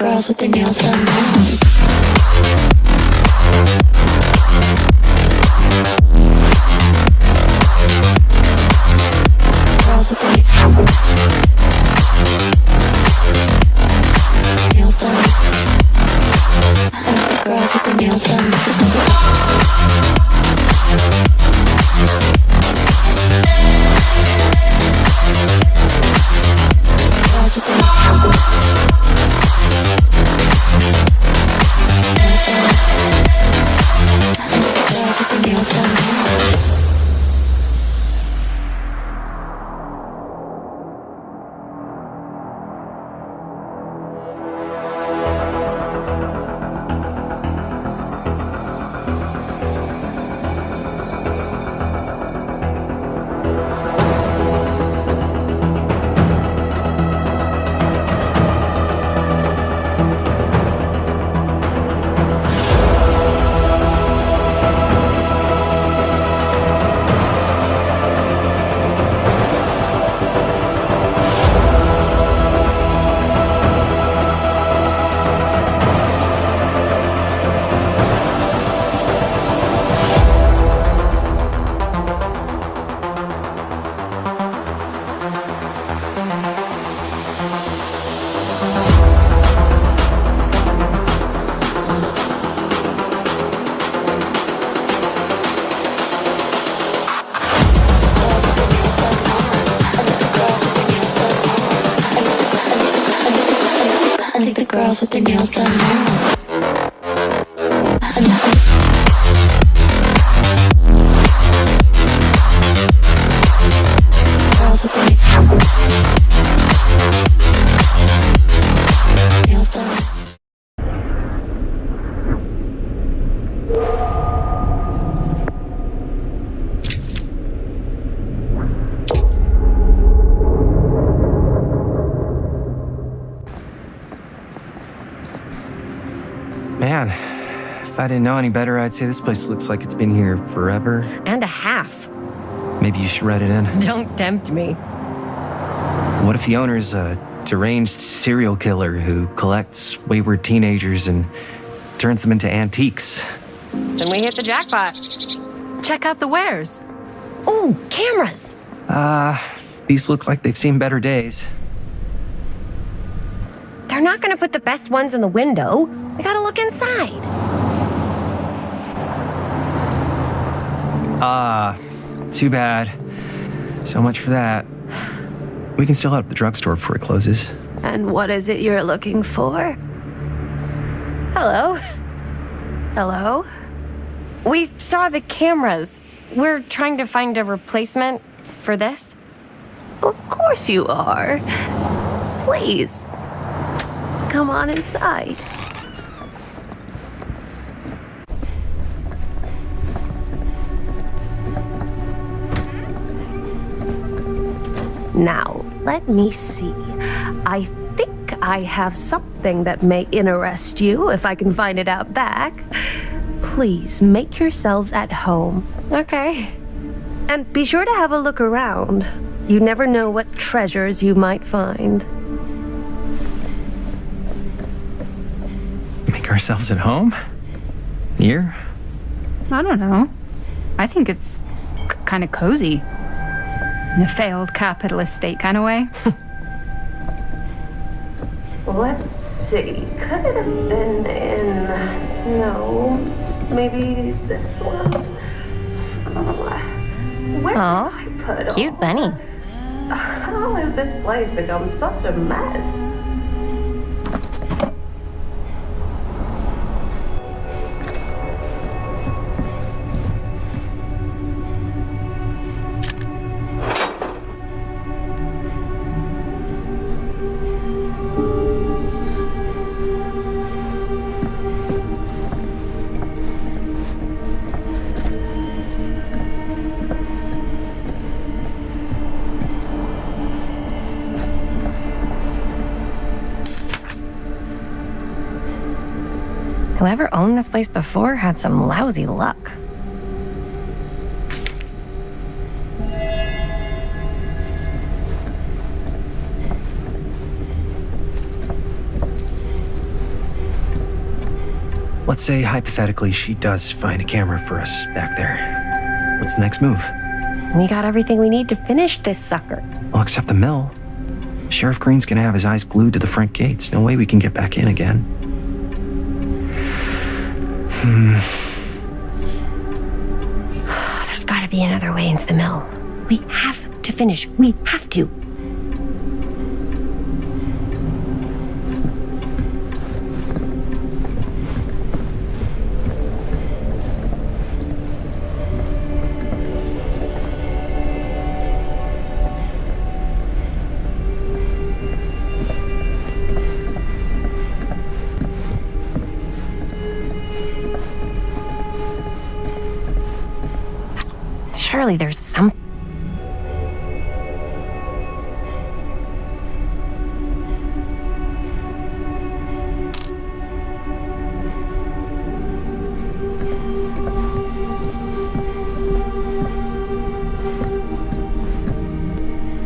girls with their nails done now. Girls with their nails done. I like the girls with their nails done. Girls with their nails done. Girls with their nails done now. Girls with their nails done. Man, if I didn't know any better, I'd say this place looks like it's been here forever. And a half. Maybe you should write it in. Don't tempt me. What if the owner's a deranged serial killer who collects wayward teenagers and turns them into antiques? Then we hit the jackpot. Check out the wares. Ooh, cameras. These look like they've seen better days. They're not gonna put the best ones in the window. We gotta look inside. Too bad. So much for that. We can still head up the drugstore before it closes. And what is it you're looking for? Hello. Hello? We saw the cameras. We're trying to find a replacement for this. Of course you are. Please. Come on inside. Now, let me see. I think I have something that may interest you, if I can find it out back. Please make yourselves at home. Okay. And be sure to have a look around. You never know what treasures you might find. Make ourselves at home? Here? I don't know. I think it's kind of cozy. In a failed capitalist state kind of way. Let's see. Could it have been in... No. Maybe this one? Where did I put Cute bunny. How has this place become such a mess? Whoever owned this place before had some lousy luck. Let's say, hypothetically, she does find a camera for us back there. What's the next move? We got everything we need to finish this sucker. Well, except the mill. Sheriff Green's gonna have his eyes glued to the front gates. No way we can get back in again. There's gotta be another way into the mill. We have to finish. We have to. Surely there's some...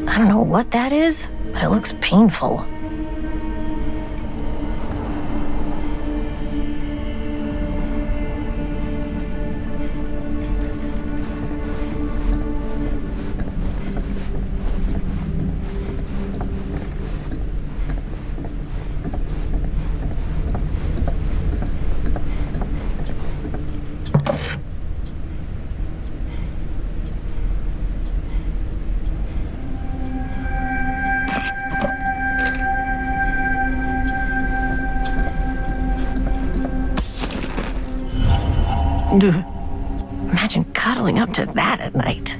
I don't know what that is, but it looks painful. Imagine cuddling up to that at night.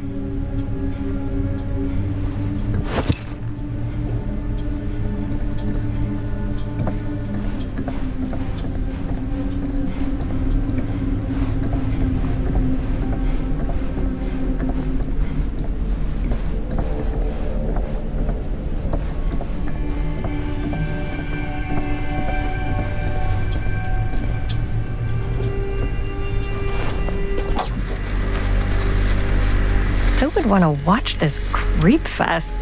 Who would want to watch this creep fest?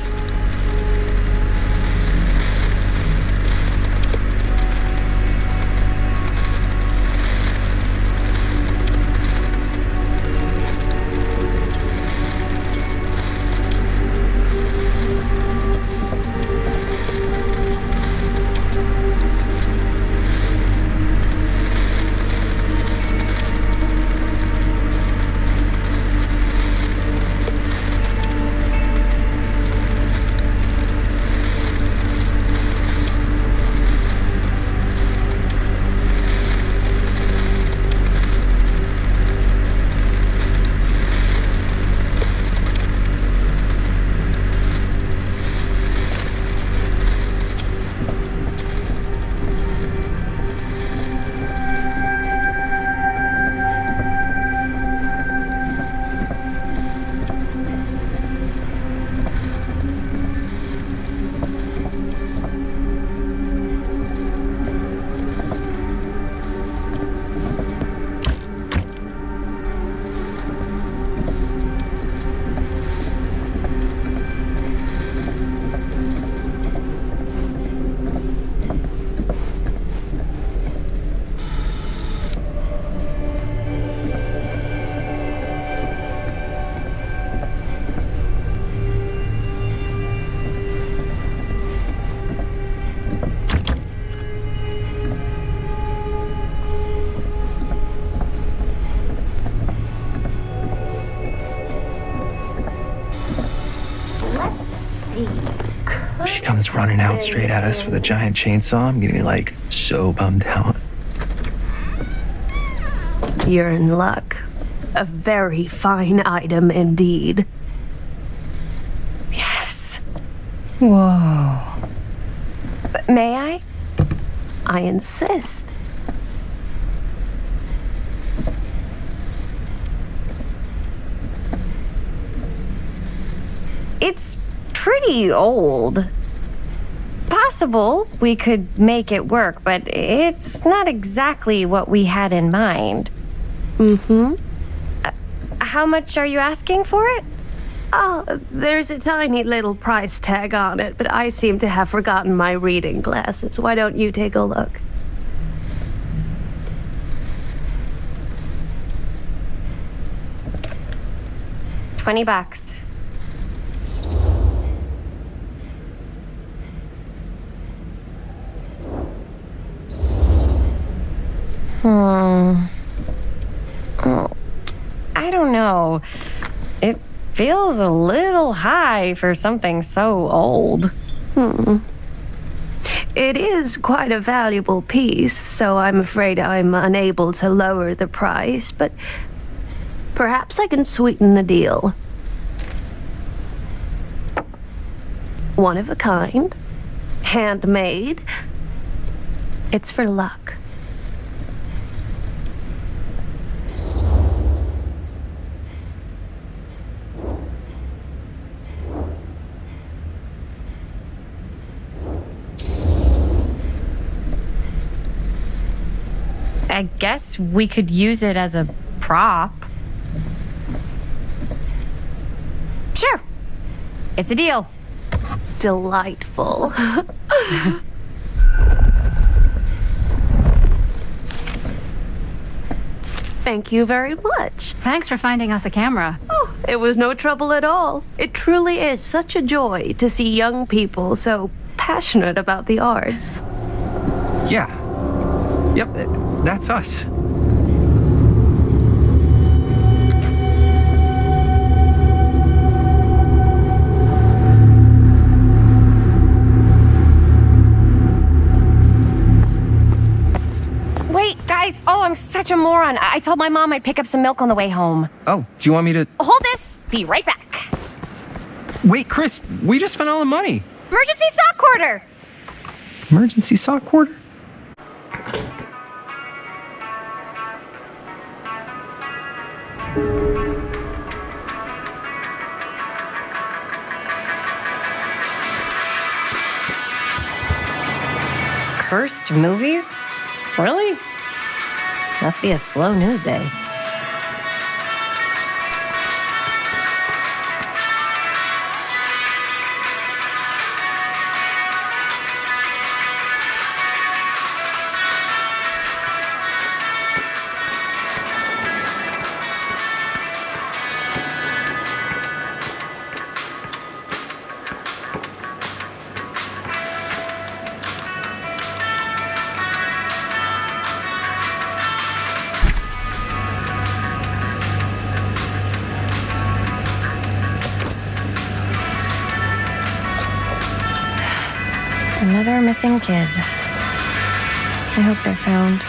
She comes running out straight at us with a giant chainsaw. I'm getting like so bummed out. You're in luck. A very fine item indeed. Yes. Whoa. May I? I insist. It's pretty old. Possible we could make it work, but it's not exactly what we had in mind. Mm-hmm. How much are you asking for it? Oh, there's a tiny little price tag on it, but I seem to have forgotten my reading glasses. Why don't you take a look? $20. I don't know. It feels a little high for something so old. It is quite a valuable piece, so I'm afraid I'm unable to lower the price, but perhaps I can sweeten the deal. One of a kind, handmade. It's for luck. I guess we could use it as a prop. Sure. It's a deal. Delightful. Thank you very much. Thanks for finding us a camera. Oh, it was no trouble at all. It truly is such a joy to see young people so passionate about the arts. Yeah. Yep, that's us. Wait, guys. Oh, I'm such a moron. I told my mom I'd pick up some milk on the way home. Oh, do you want me to... Hold this. Be right back. Wait, Chris, we just spent all the money. Emergency sock order. Emergency sock order? Cursed movies? Really? Must be a slow news day. Another missing kid. I hope they're found.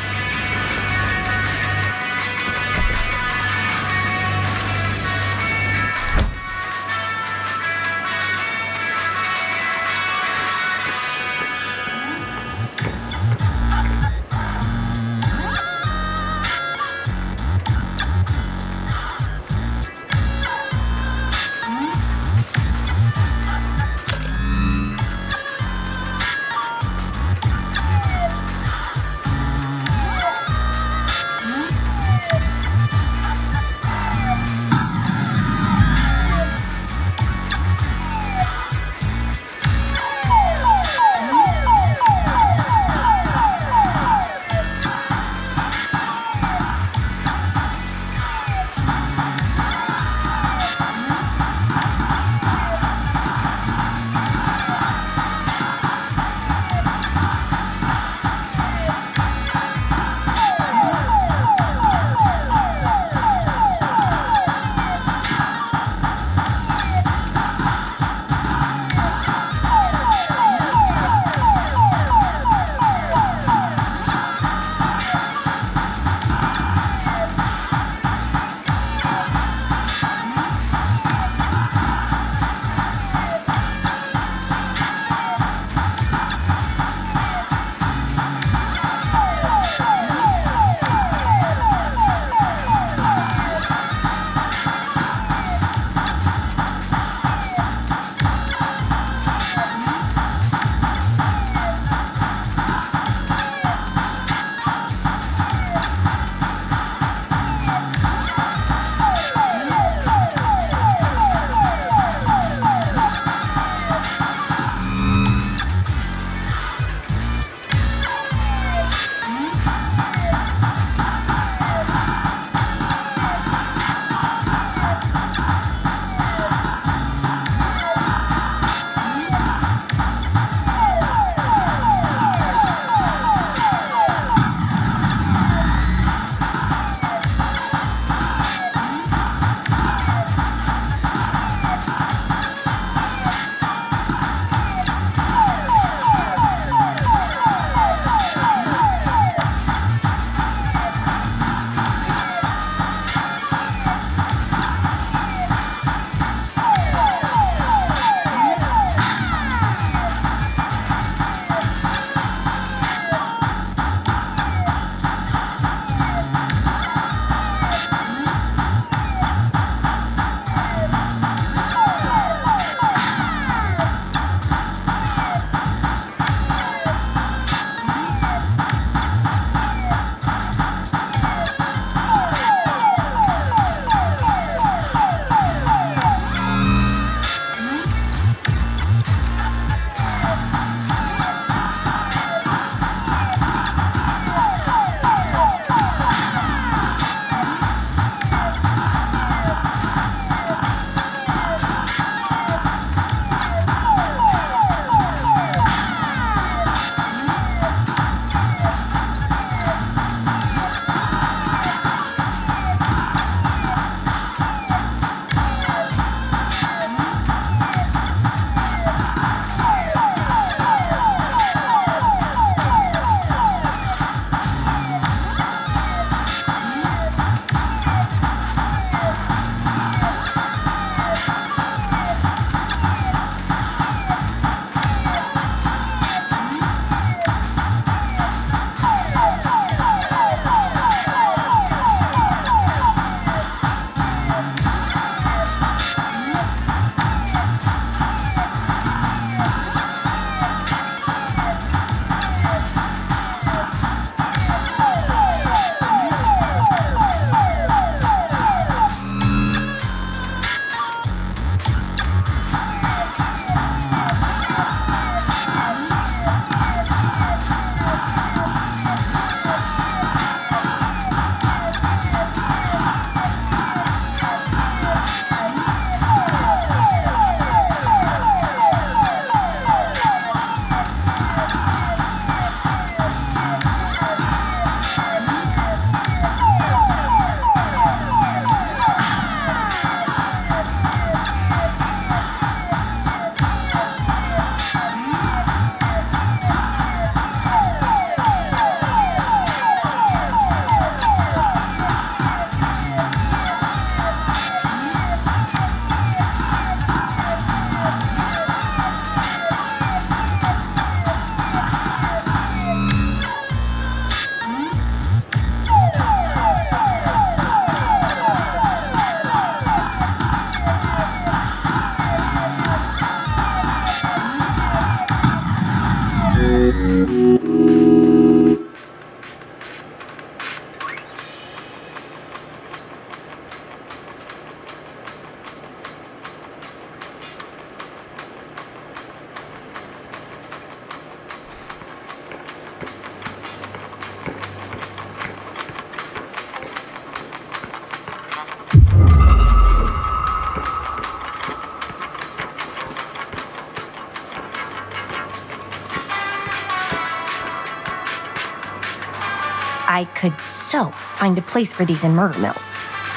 I could so find a place for these in Murder Mill.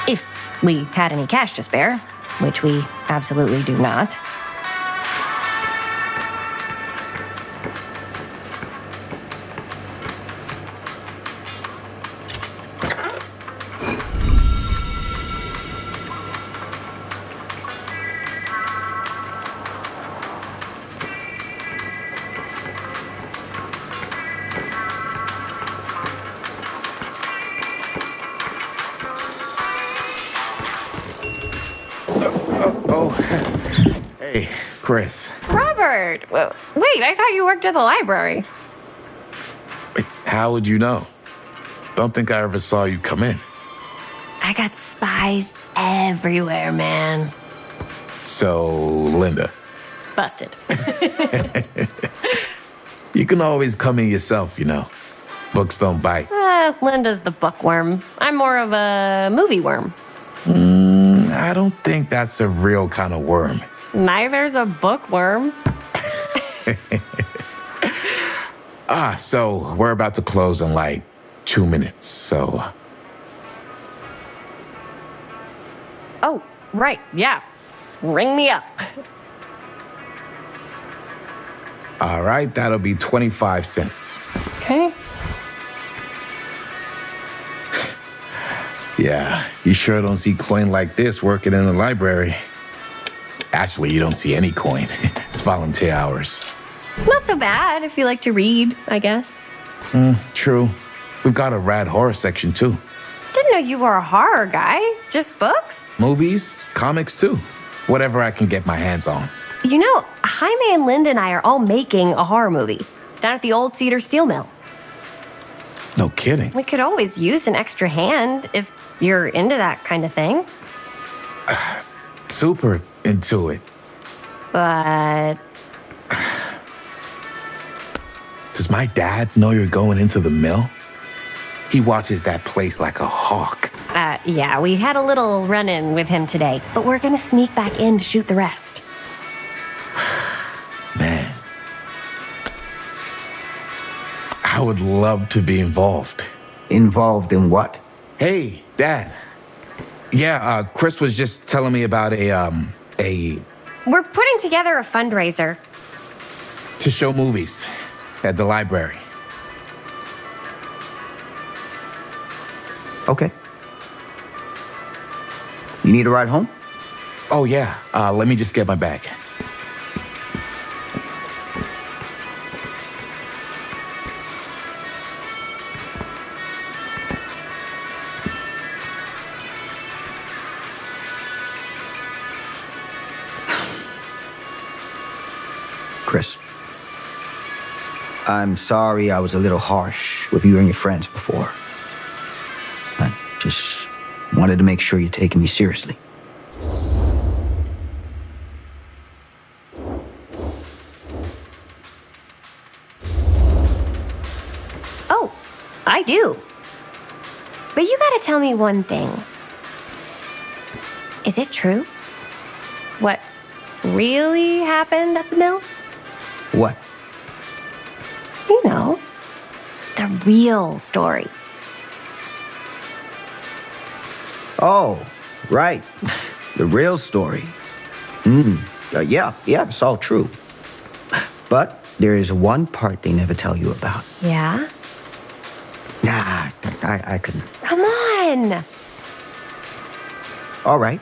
If we had any cash to spare, which we absolutely do not. Hey, Chris. Robert! Wait, I thought you worked at the library. Wait, how would you know? Don't think I ever saw you come in. I got spies everywhere, man. So, Linda, Busted. you can always come in yourself, you know. Books don't bite. Linda's the bookworm. I'm more of a movie worm. I don't think that's a real kind of worm. Neither's a bookworm. So we're about to close in like 2 minutes, so... Oh, right, yeah. Ring me up. All right, that'll be 25 cents. Okay. Yeah, you sure don't see coin like this working in the library. Actually, you don't see any coin. It's volunteer hours. Not so bad if you like to read, I guess. True. We've got a rad horror section, too. Didn't know you were a horror guy. Just books? Movies, comics, too. Whatever I can get my hands on. You know, Jaime and Linda and I are all making a horror movie down at the old Cedar Steel Mill. No kidding. We could always use an extra hand if you're into that kind of thing. Super into it. But Does my dad know you're going into the mill? He watches that place like a hawk. yeah, we had a little run-in with him today, but we're gonna sneak back in to shoot the rest. Man. I would love to be involved. Involved in what? Hey, Dad. Yeah, Chris was just telling me about We're putting together a fundraiser. to show movies at the library. Okay. You need a ride home? Oh, yeah. Let me just get my bag. Chris, I'm sorry I was a little harsh with you and your friends before. I just wanted to make sure you're taking me seriously. Oh, I do. But you gotta tell me one thing. Is it true? What really happened at the mill? What? You know, the real story. Oh, right. The real story. Yeah, it's all true. But there is one part they never tell you about. Yeah? Nah, I couldn't. Come on! All right.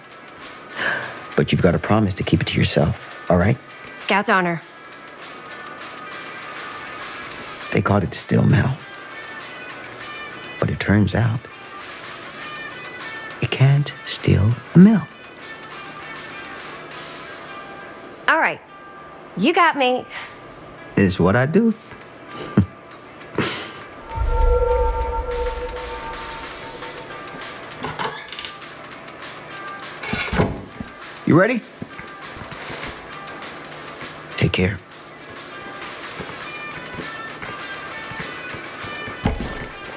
But you've got to promise to keep it to yourself, all right? Scout's honor. They called it the Steel Mill. But it turns out, you can't steal a mill. All right. You got me. Is what I do. You ready? Take care.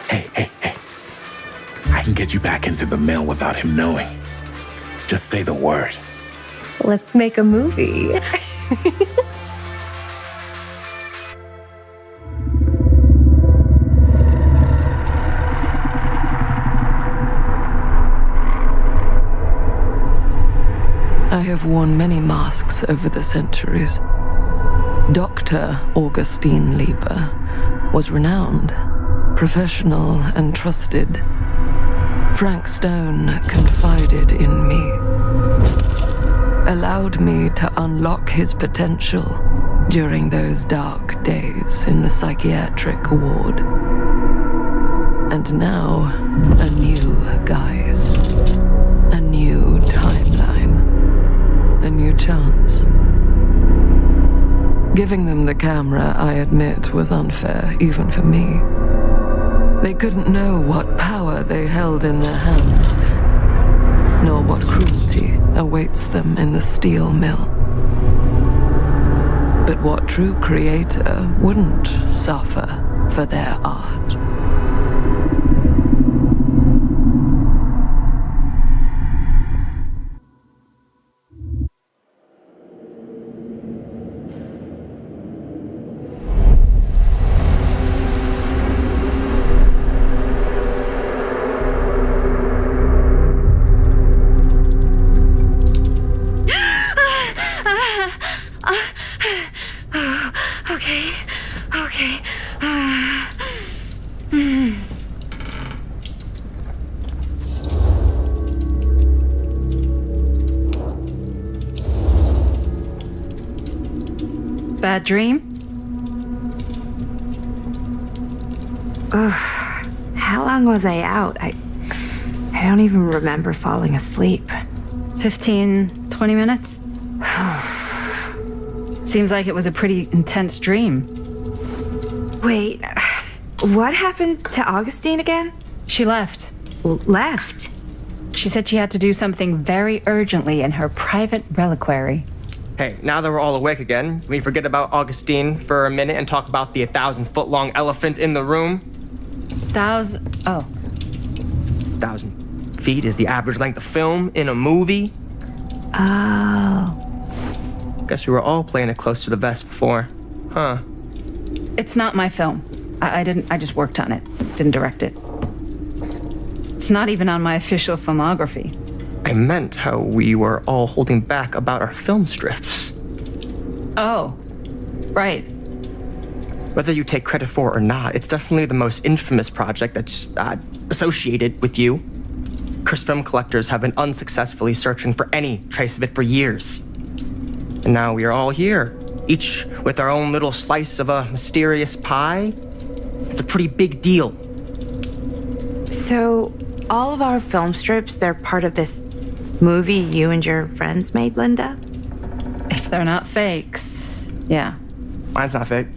Hey. I can get you back into the mill without him knowing. Just say the word. Let's make a movie. I have worn many masks over the centuries. Dr. Augustine Lieber was renowned, professional, and trusted. Frank Stone confided in me, allowed me to unlock his potential during those dark days in the psychiatric ward. And now, a new guise, a new timeline, a new chance. Giving them the camera, I admit, was unfair, even for me. They couldn't know what power they held in their hands, nor what cruelty awaits them in the steel mill. But what true creator wouldn't suffer for their art? Okay. Bad dream? How long was I out? I don't even remember falling asleep. 15, 20 minutes? Seems like it was a pretty intense dream. Wait, what happened to Augustine again? She left. Left? She said she had to do something very urgently in her private reliquary. Hey, now that we're all awake again, can we forget about Augustine for a minute and talk about the 1,000-foot-long elephant in the room? 1,000 feet is the average length of film in a movie. Oh. Guess we were all playing it close to the vest before, huh? It's not my film. I just worked on it. Didn't direct it. It's not even on my official filmography. I meant how we were all holding back about our film strips. Oh, right. Whether you take credit for it or not, it's definitely the most infamous project that's associated with you. Cursed film collectors have been unsuccessfully searching for any trace of it for years. And now we are all here, each with our own little slice of a mysterious pie. It's a pretty big deal. So, all of our film strips, they're part of this movie you and your friends made, Linda? If they're not fakes, yeah. Mine's not fake.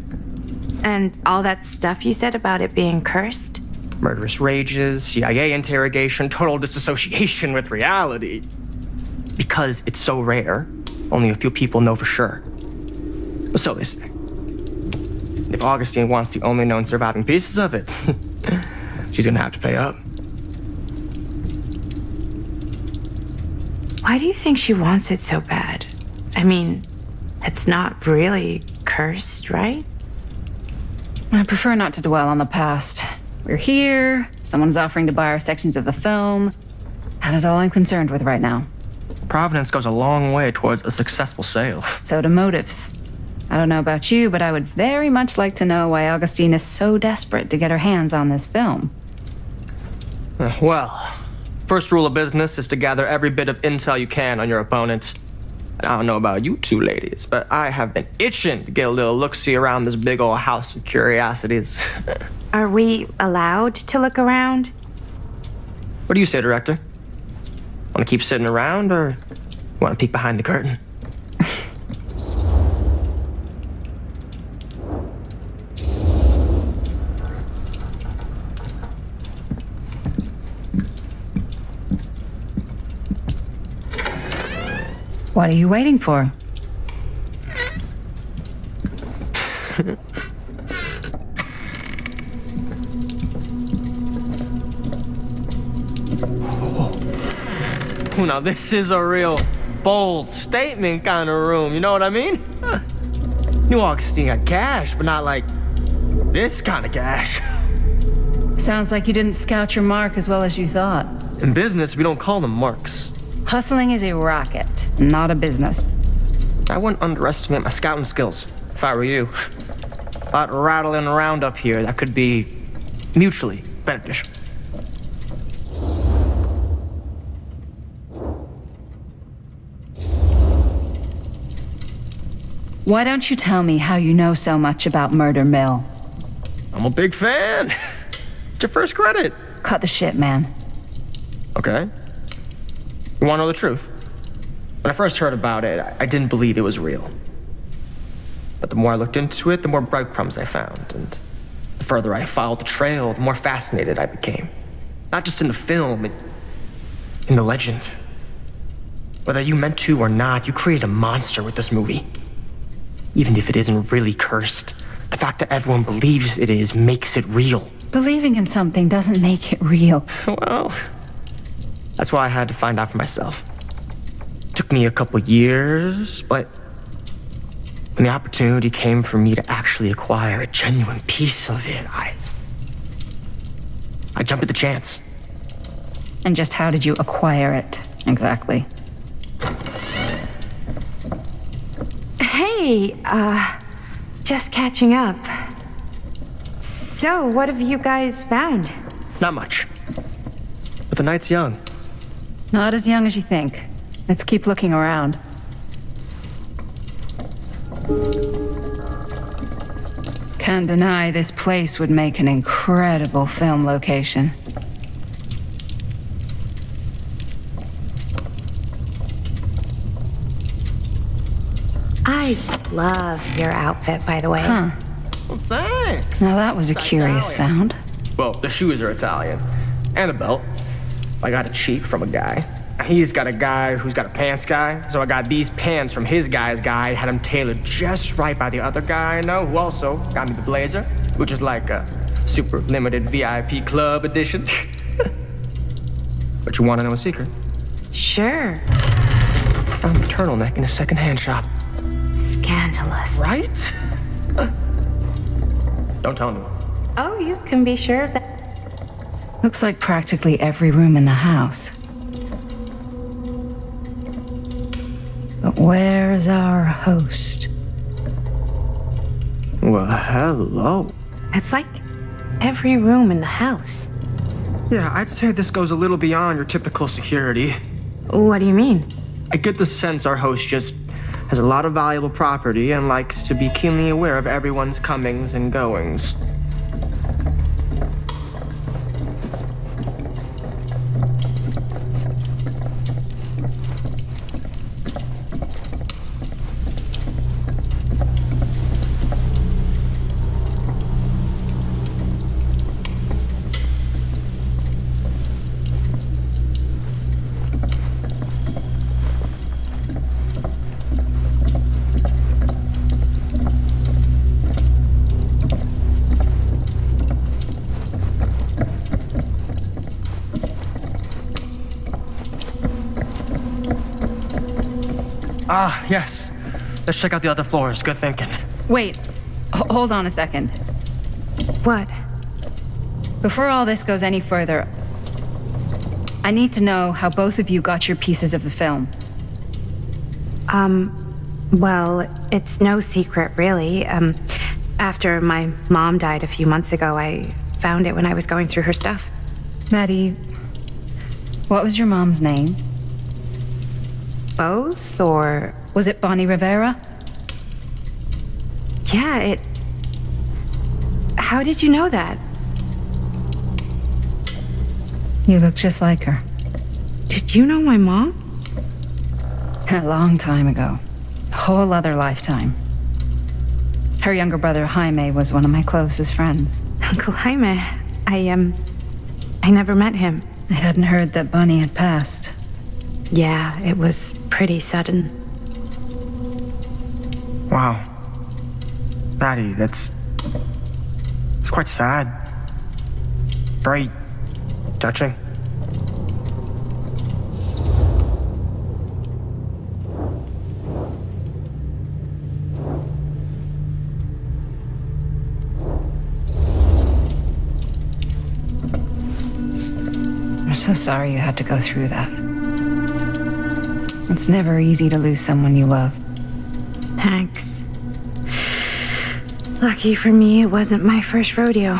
And all that stuff you said about it being cursed? Murderous rages, CIA interrogation, total disassociation with reality. Because it's so rare, only a few people know for sure. So they say. If Augustine wants the only known surviving pieces of it, she's gonna have to pay up. Why do you think she wants it so bad? I mean, it's not really cursed, right? I prefer not to dwell on the past. We're here, someone's offering to buy our sections of the film. That is all I'm concerned with right now. Providence goes a long way towards a successful sale. So do motives. I don't know about you, but I would very much like to know why Augustine is so desperate to get her hands on this film. Well, first rule of business is to gather every bit of intel you can on your opponent. And I don't know about you two ladies, but I have been itching to get a little look-see around this big old house of curiosities. Are we allowed to look around? What do you say, director? Want to keep sitting around, or want to peek behind the curtain? What are you waiting for? Now this is a real bold statement kind of room, you know what I mean? New Augustine got cash, but not like this kind of cash. Sounds like you didn't scout your mark as well as you thought. In business, we don't call them marks. Hustling is a racket, not a business. I wouldn't underestimate my scouting skills, if I were you. A lot rattling around up here that could be mutually beneficial. Why don't you tell me how you know so much about Murder Mill? I'm a big fan. It's your first credit. Cut the shit, man. Okay. You wanna know the truth? When I first heard about it, I didn't believe it was real. But the more I looked into it, the more breadcrumbs I found, and the further I followed the trail, the more fascinated I became. Not just in the film, in the legend. Whether you meant to or not, you created a monster with this movie. Even if it isn't really cursed, the fact that everyone believes it is makes it real. Believing in something doesn't make it real. Well, that's why I had to find out for myself. Took me a couple years, but when the opportunity came for me to actually acquire a genuine piece of it, I jumped at the chance. And just how did you acquire it, exactly? Hey, just catching up. So, what have you guys found? Not much. But the night's young. Not as young as you think. Let's keep looking around. Can't deny this place would make an incredible film location. I love your outfit, by the way. Huh. Well, thanks. Now that was a curious sound. Well, the shoes are Italian. And a belt. I got it cheap from a guy. He's got a guy who's got a pants guy, so I got these pants from his guy's guy, had them tailored just right by the other guy I know, who also got me the blazer, which is like a super limited VIP club edition. But you want to know a secret? Sure. I found a turtleneck in a secondhand shop. Scandalous. Right? Don't tell anyone. Oh, you can be sure of that. Looks like practically every room in the house. But where's our host? Well, hello. It's like every room in the house. Yeah, I'd say this goes a little beyond your typical security. What do you mean? I get the sense our host just has a lot of valuable property and likes to be keenly aware of everyone's comings and goings. Ah, yes. Let's check out the other floors. Good thinking. Wait, hold on a second. What? Before all this goes any further, I need to know how both of you got your pieces of the film. Well, it's no secret, really. After my mom died a few months ago, I found it when I was going through her stuff. Maddie, what was your mom's name? Both, or... Was it Bonnie Rivera? Yeah, How did you know that? You look just like her. Did you know my mom? A long time ago. A whole other lifetime. Her younger brother, Jaime, was one of my closest friends. Uncle Jaime. I never met him. I hadn't heard that Bonnie had passed. Yeah, it was pretty sudden. Wow. Maddie, it's quite sad. Very touching. I'm so sorry you had to go through that. It's never easy to lose someone you love. Thanks. Lucky for me, it wasn't my first rodeo.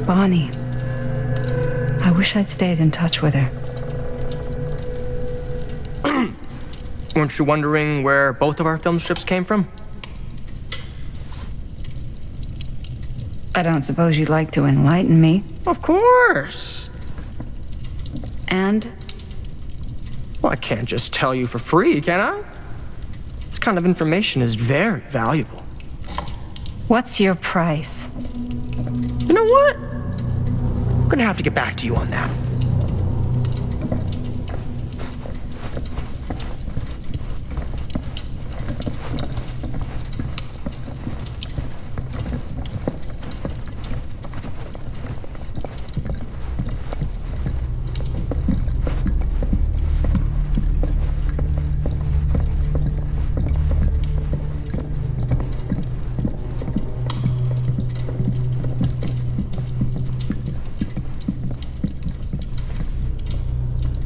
Bonnie. I wish I'd stayed in touch with her. Weren't you wondering where both of our film strips came from? I don't suppose you'd like to enlighten me. Of course. And? Well, I can't just tell you for free, can I? This kind of information is very valuable. What's your price? You know what? I'm gonna have to get back to you on that.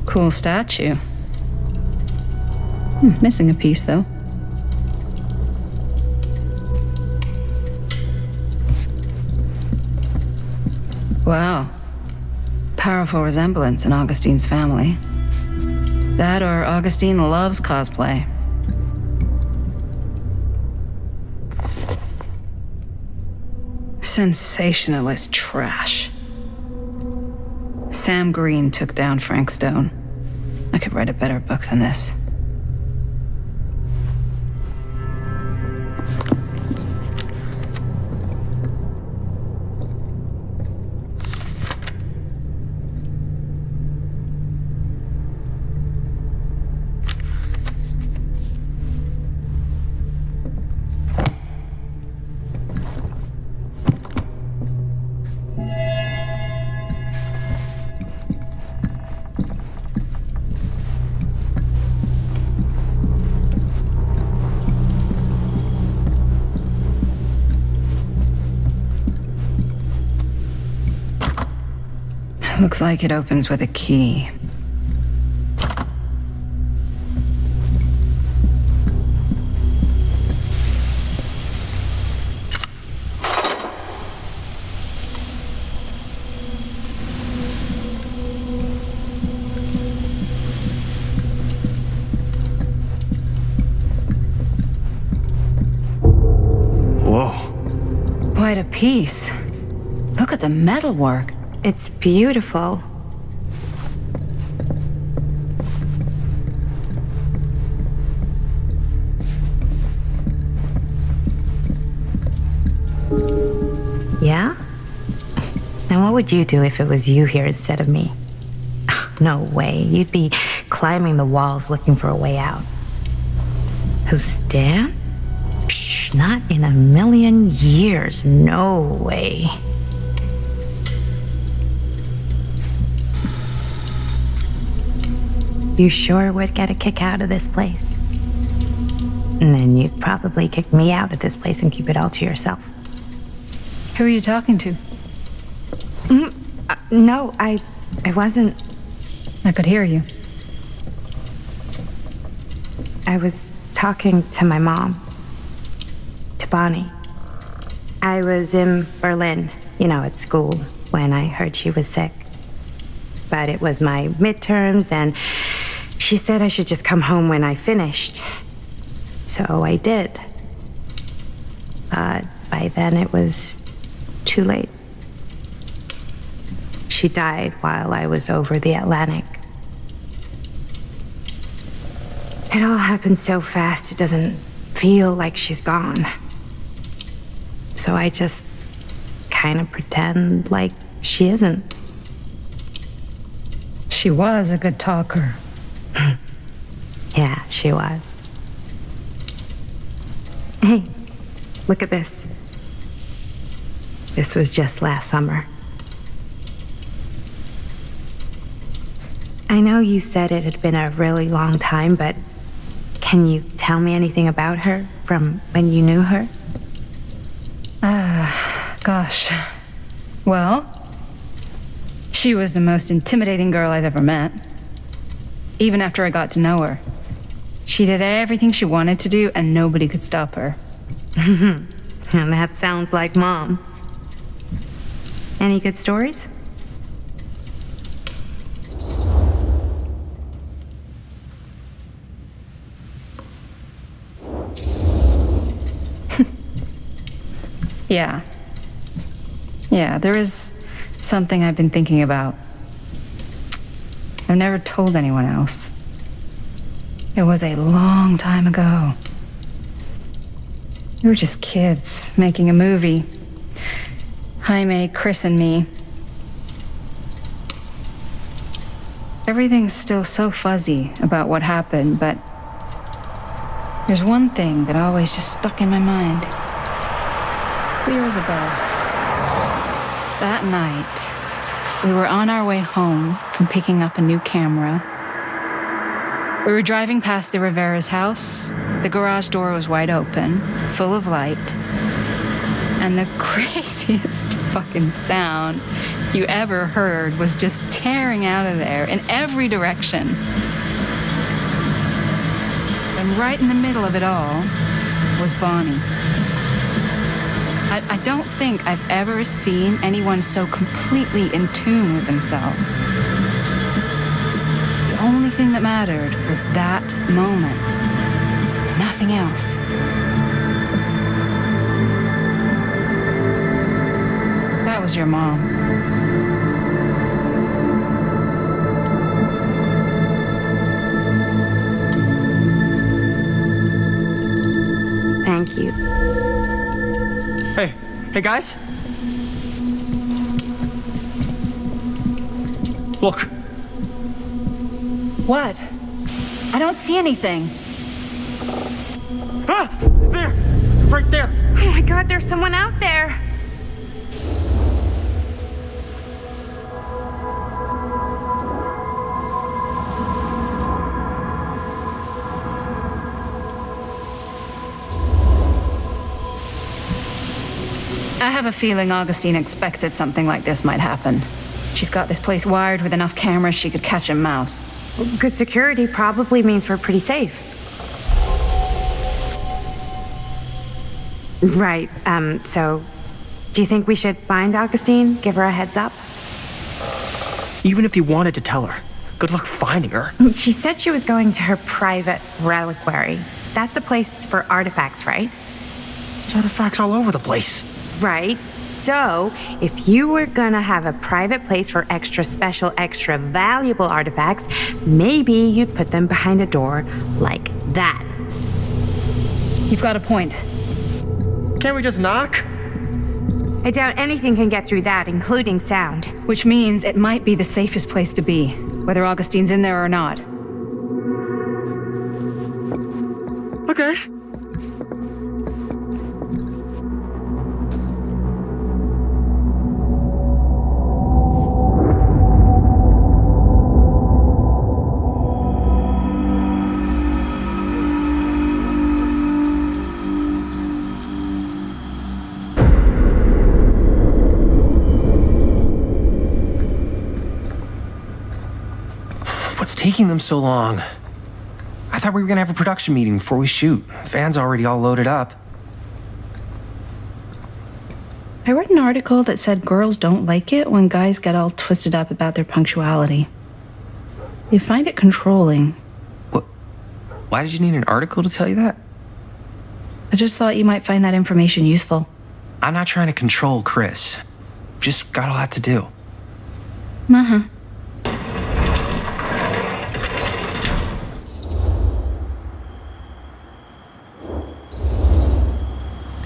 Cool statue. Missing a piece, though. Wow. Powerful resemblance in Augustine's family. That or Augustine loves cosplay. Sensationalist trash. Sam Green took down Frank Stone. I could write a better book than this. Looks like it opens with a key. Whoa. Quite a piece. Look at the metalwork. It's beautiful. would you do if it was you here instead of me? No way. You'd be climbing the walls looking for a way out. Who, Stan? Psh, not in a million years. No way. You sure would get a kick out of this place. And then you'd probably kick me out of this place and keep it all to yourself. Who are you talking to? No, I wasn't. I could hear you. I was talking to my mom. To Bonnie. I was in Berlin, at school, when I heard she was sick. But it was my midterms, and she said I should just come home when I finished. So I did. But by then it was too late. She died while I was over the Atlantic. It all happened so fast, it doesn't feel like she's gone. So I just kind of pretend like she isn't. She was a good talker. Yeah, she was. Hey, look at this. This was just last summer. I know you said it had been a really long time, but can you tell me anything about her from when you knew her? Gosh. Well, she was the most intimidating girl I've ever met. Even after I got to know her. She did everything she wanted to do, and nobody could stop her. And that sounds like Mom. Any good stories? Yeah, there is something I've been thinking about. I've never told anyone else. It was a long time ago. We were just kids making a movie. Jaime, Chris, and me. Everything's still so fuzzy about what happened, but there's one thing that always just stuck in my mind. Clear as a bell. That night, we were on our way home from picking up a new camera. We were driving past the Rivera's house. The garage door was wide open, full of light. And the craziest fucking sound you ever heard was just tearing out of there in every direction. And right in the middle of it all was Bonnie. I don't think I've ever seen anyone so completely in tune with themselves. The only thing that mattered was that moment. Nothing else. That was your mom. Thank you. Hey guys. Look. What? I don't see anything. Ah! There! Right there! Oh my God, there's someone out there! I have a feeling Augustine expected something like this might happen. She's got this place wired with enough cameras she could catch a mouse. Good security probably means we're pretty safe. Right, so do you think we should find Augustine? Give her a heads up? Even if you wanted to tell her, good luck finding her. She said she was going to her private reliquary. That's a place for artifacts, right? There's artifacts all over the place. Right. So, if you were gonna have a private place for extra special, extra valuable artifacts, maybe you'd put them behind a door like that. You've got a point. Can't we just knock? I doubt anything can get through that, including sound. Which means it might be the safest place to be, whether Augustine's in there or not. Okay. What's taking them so long? I thought we were gonna have a production meeting before we shoot. The van's already all loaded up. I read an article that said girls don't like it when guys get all twisted up about their punctuality. They find it controlling. What? Why did you need an article to tell you that? I just thought you might find that information useful. I'm not trying to control Chris. Just got a lot to do. Uh-huh.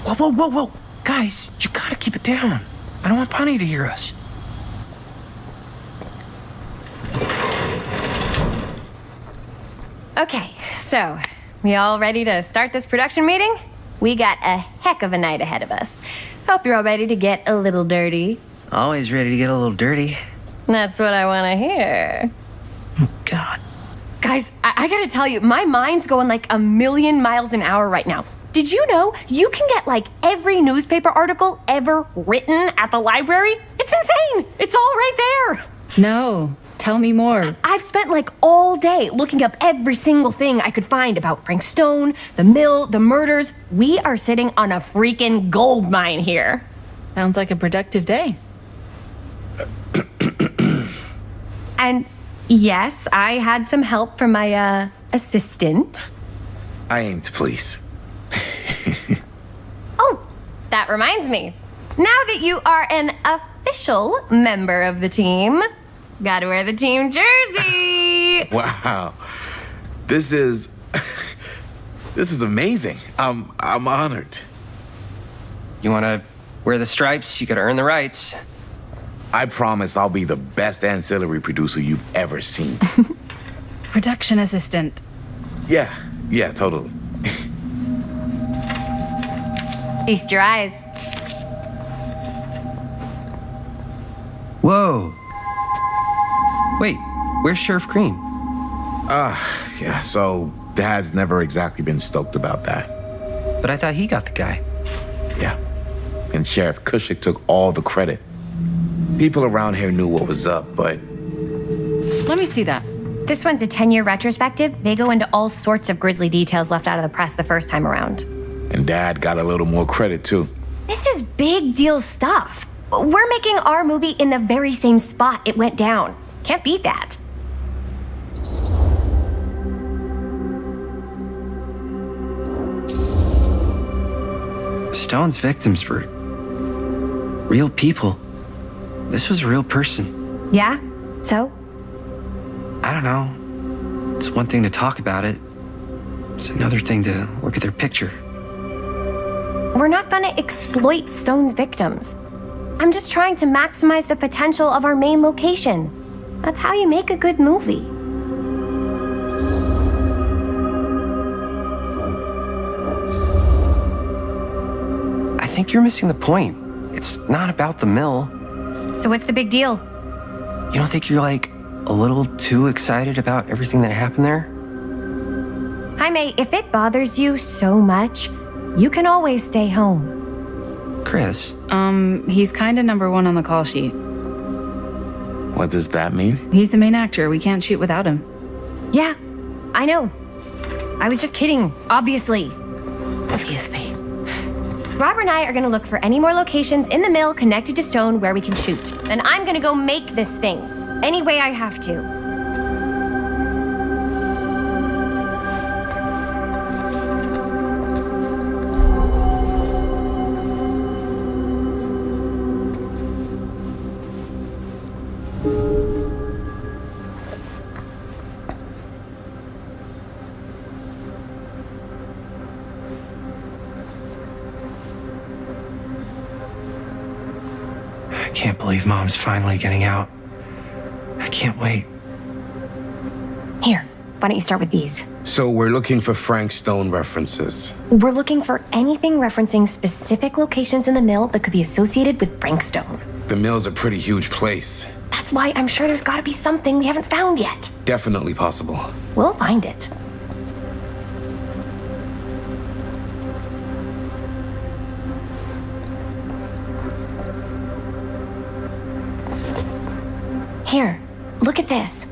Whoa, whoa, whoa, whoa! Guys, you gotta keep it down. I don't want Bunny to hear us. Okay, so, we all ready to start this production meeting? We got a heck of a night ahead of us. Hope you're all ready to get a little dirty. Always ready to get a little dirty. That's what I want to hear. Oh, God. Guys, I gotta tell you, my mind's going like 1,000,000 miles an hour right now. Did you know you can get like every newspaper article ever written at the library? It's insane! It's all right there! No, tell me more. I've spent like all day looking up every single thing I could find about Frank Stone, the mill, the murders. We are sitting on a freaking gold mine here. Sounds like a productive day. And yes, I had some help from my assistant. I aim to please. Oh, that reminds me. Now that you are an official member of the team, gotta wear the team jersey. Wow. This is amazing. I'm honored. You wanna wear the stripes? You gotta earn the rights. I promise I'll be the best ancillary producer you've ever seen. Production assistant. Yeah, totally. Feast your eyes. Whoa. Wait, where's Sheriff Green? Yeah, so Dad's never exactly been stoked about that. But I thought he got the guy. Yeah. And Sheriff Cushik took all the credit. People around here knew what was up, but... Let me see that. This one's a 10-year retrospective. They go into all sorts of grisly details left out of the press the first time around. And Dad got a little more credit, too. This is big deal stuff. We're making our movie in the very same spot it went down. Can't beat that. Stone's victims were real people. This was a real person. Yeah? So? I don't know. It's one thing to talk about it. It's another thing to look at their picture. We're not gonna exploit Stone's victims. I'm just trying to maximize the potential of our main location. That's how you make a good movie. I think you're missing the point. It's not about the mill. So what's the big deal? You don't think you're like a little too excited about everything that happened there? Jaime, if it bothers you so much, you can always stay home. Chris? He's kinda number one on the call sheet. What does that mean? He's the main actor. We can't shoot without him. Yeah, I know. I was just kidding, obviously. Obviously. Robert and I are gonna look for any more locations in the mill connected to Stone where we can shoot. And I'm gonna go make this thing, any way I have to. can't believe Mom's finally getting out. I can't wait. Here, why don't you start with these? So we're looking for Frank Stone references. We're looking for anything referencing specific locations in the mill that could be associated with Frank Stone. The mill's a pretty huge place. That's why I'm sure there's gotta be something we haven't found yet. Definitely possible. We'll find it. Here, look at this.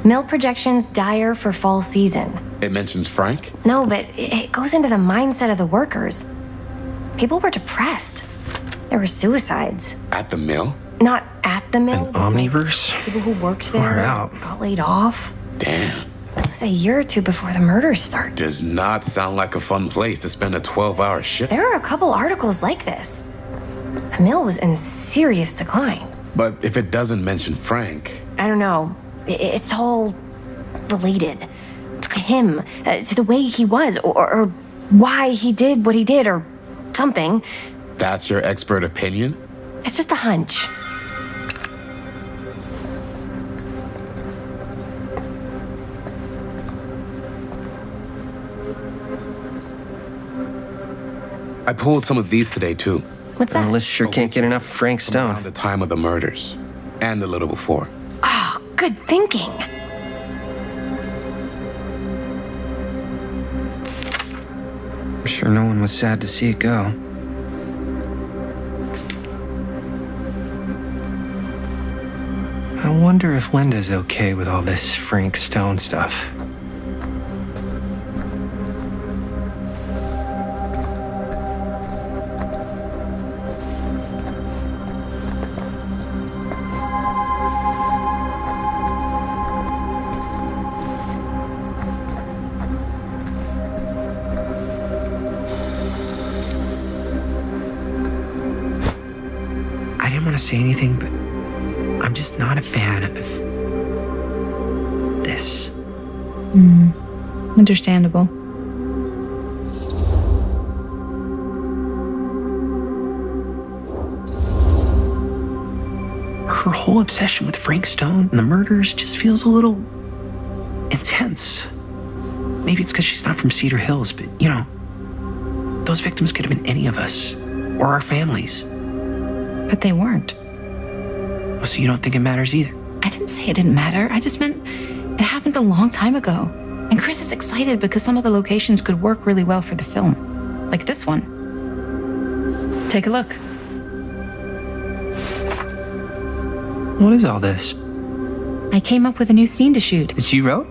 Mill projections dire for fall season. It mentions Frank? No, but it goes into the mindset of the workers. People were depressed. There were suicides. At the mill? Not at the mill. An omniverse? People who worked there Far out. got laid off. Damn. This was a year or two before the murders started. Does not sound like a fun place to spend a 12-hour shift. There are a couple articles like this. The mill was in serious decline. But if it doesn't mention Frank... I don't know. It's all related. To him, to the way he was, or why he did what he did, or something. That's your expert opinion? It's just a hunch. I pulled some of these today, too. What's that? The list sure can't get enough of Frank Around Stone. the time of the murders. And a little before. Oh, good thinking. I'm sure no one was sad to see it go. I wonder if Linda's okay with all this Frank Stone stuff. I didn't want to say anything, but I'm just not a fan of this. Understandable. Her whole obsession with Frank Stone and the murders just feels a little intense. Maybe it's because she's not from Cedar Hills, but you know, those victims could have been any of us or our families. But they weren't. So you don't think it matters either? I didn't say it didn't matter. I just meant it happened a long time ago. And Chris is excited because some of the locations could work really well for the film. Like this one. Take a look. What is all this? I came up with a new scene to shoot. That you wrote?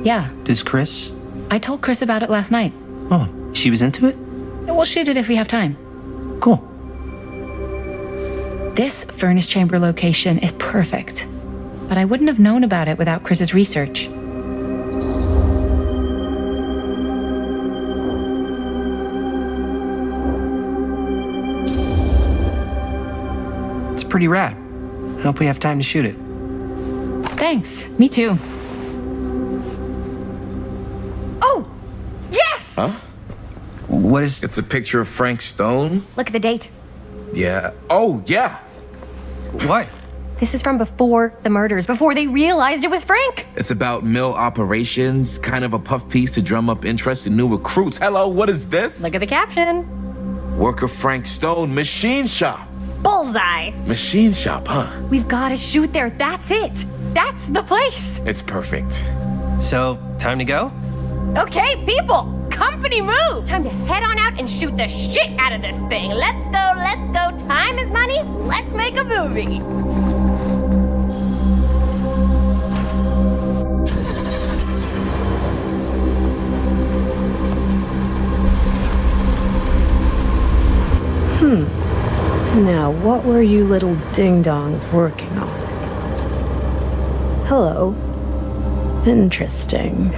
Yeah, Does Chris? I told Chris about it last night. Oh, she was into it? We'll shoot it if we have time. Cool. This furnace chamber location is perfect. But I wouldn't have known about it without Chris's research. It's pretty rad. I hope we have time to shoot it. Thanks, me too. Oh, yes! Huh? What is... It's a picture of Frank Stone? Look at the date. Yeah. Oh, yeah. What? This is from before the murders, before they realized it was Frank. It's about mill operations, kind of a puff piece to drum up interest in new recruits. Hello, what is this? Look at the caption. Worker Frank Stone, machine shop. Bullseye. Machine shop, huh? We've got to shoot there. That's it. That's the place. It's perfect. So, time to go? Okay, people. Company move. Time to head on out and shoot the shit out of this thing. Let's go, let's go. Time is money. Let's make a movie. Now, what were you little ding-dongs working on? Hello. Interesting.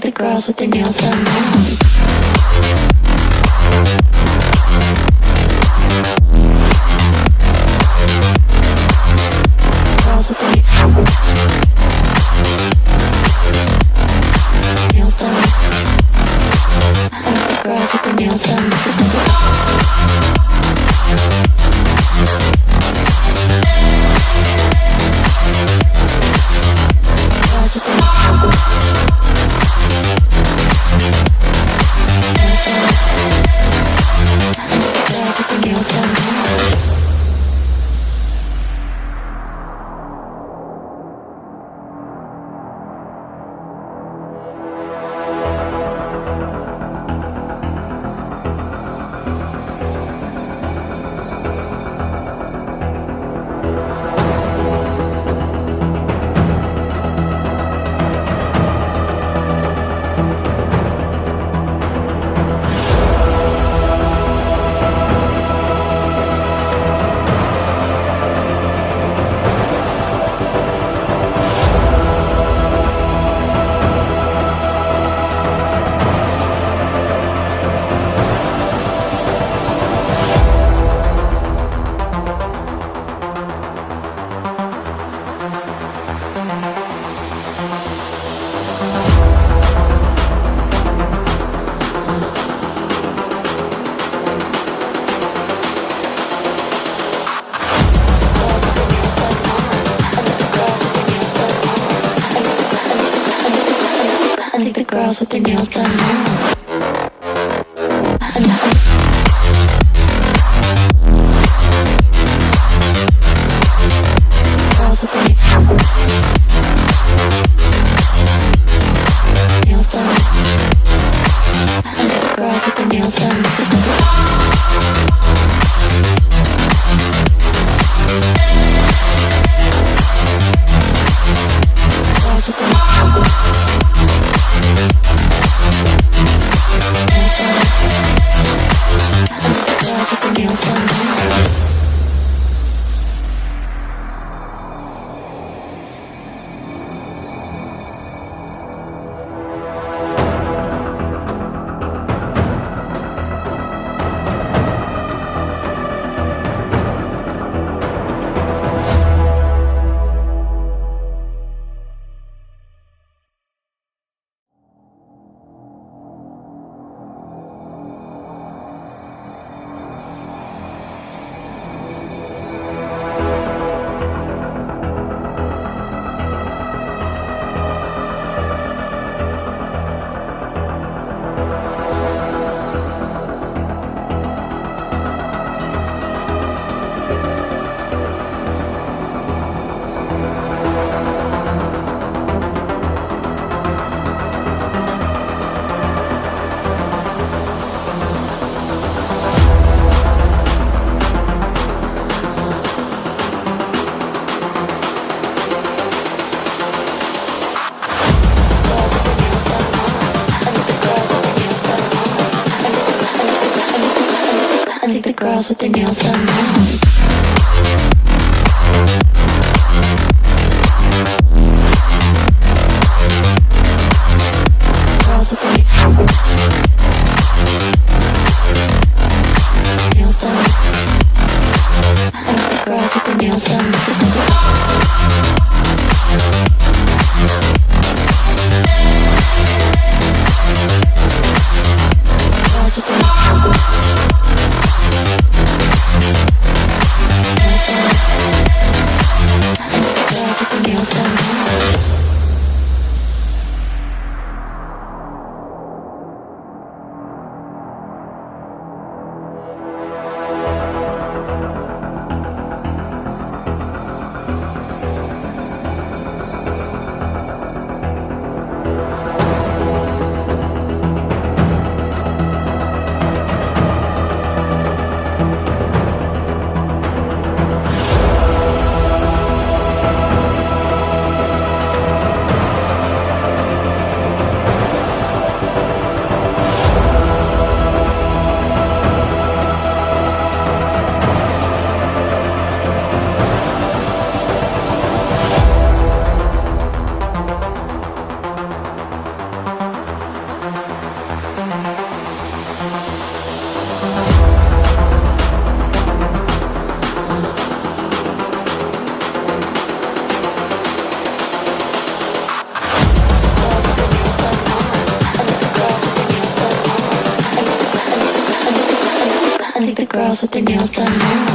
the girls with their nails done now. Girls with their nails done. I like the girls with their nails done. Girls with their nails done. I think the girls with their nails done now. Girls with their nails done. I think the girls with their nails done. Girls with their nails done. I think the girls with their nails done now. Girls with their nails done. I think the girls with their nails done. Girls with their nails done. girls with their nails done now.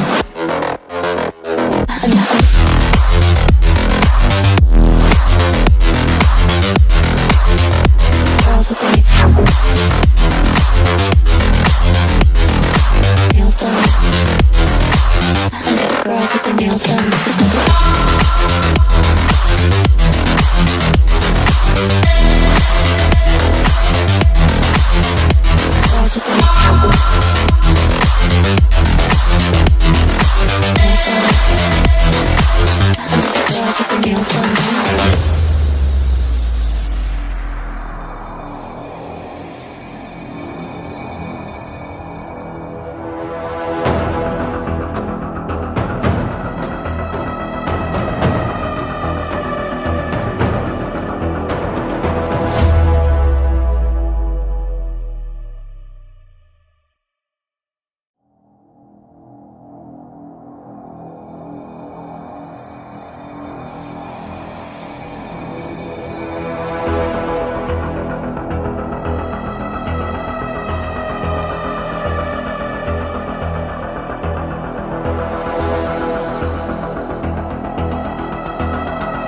Girls with their nails done. I like the girls with their nails done. Girls with their nails done. Girls with their nails done now.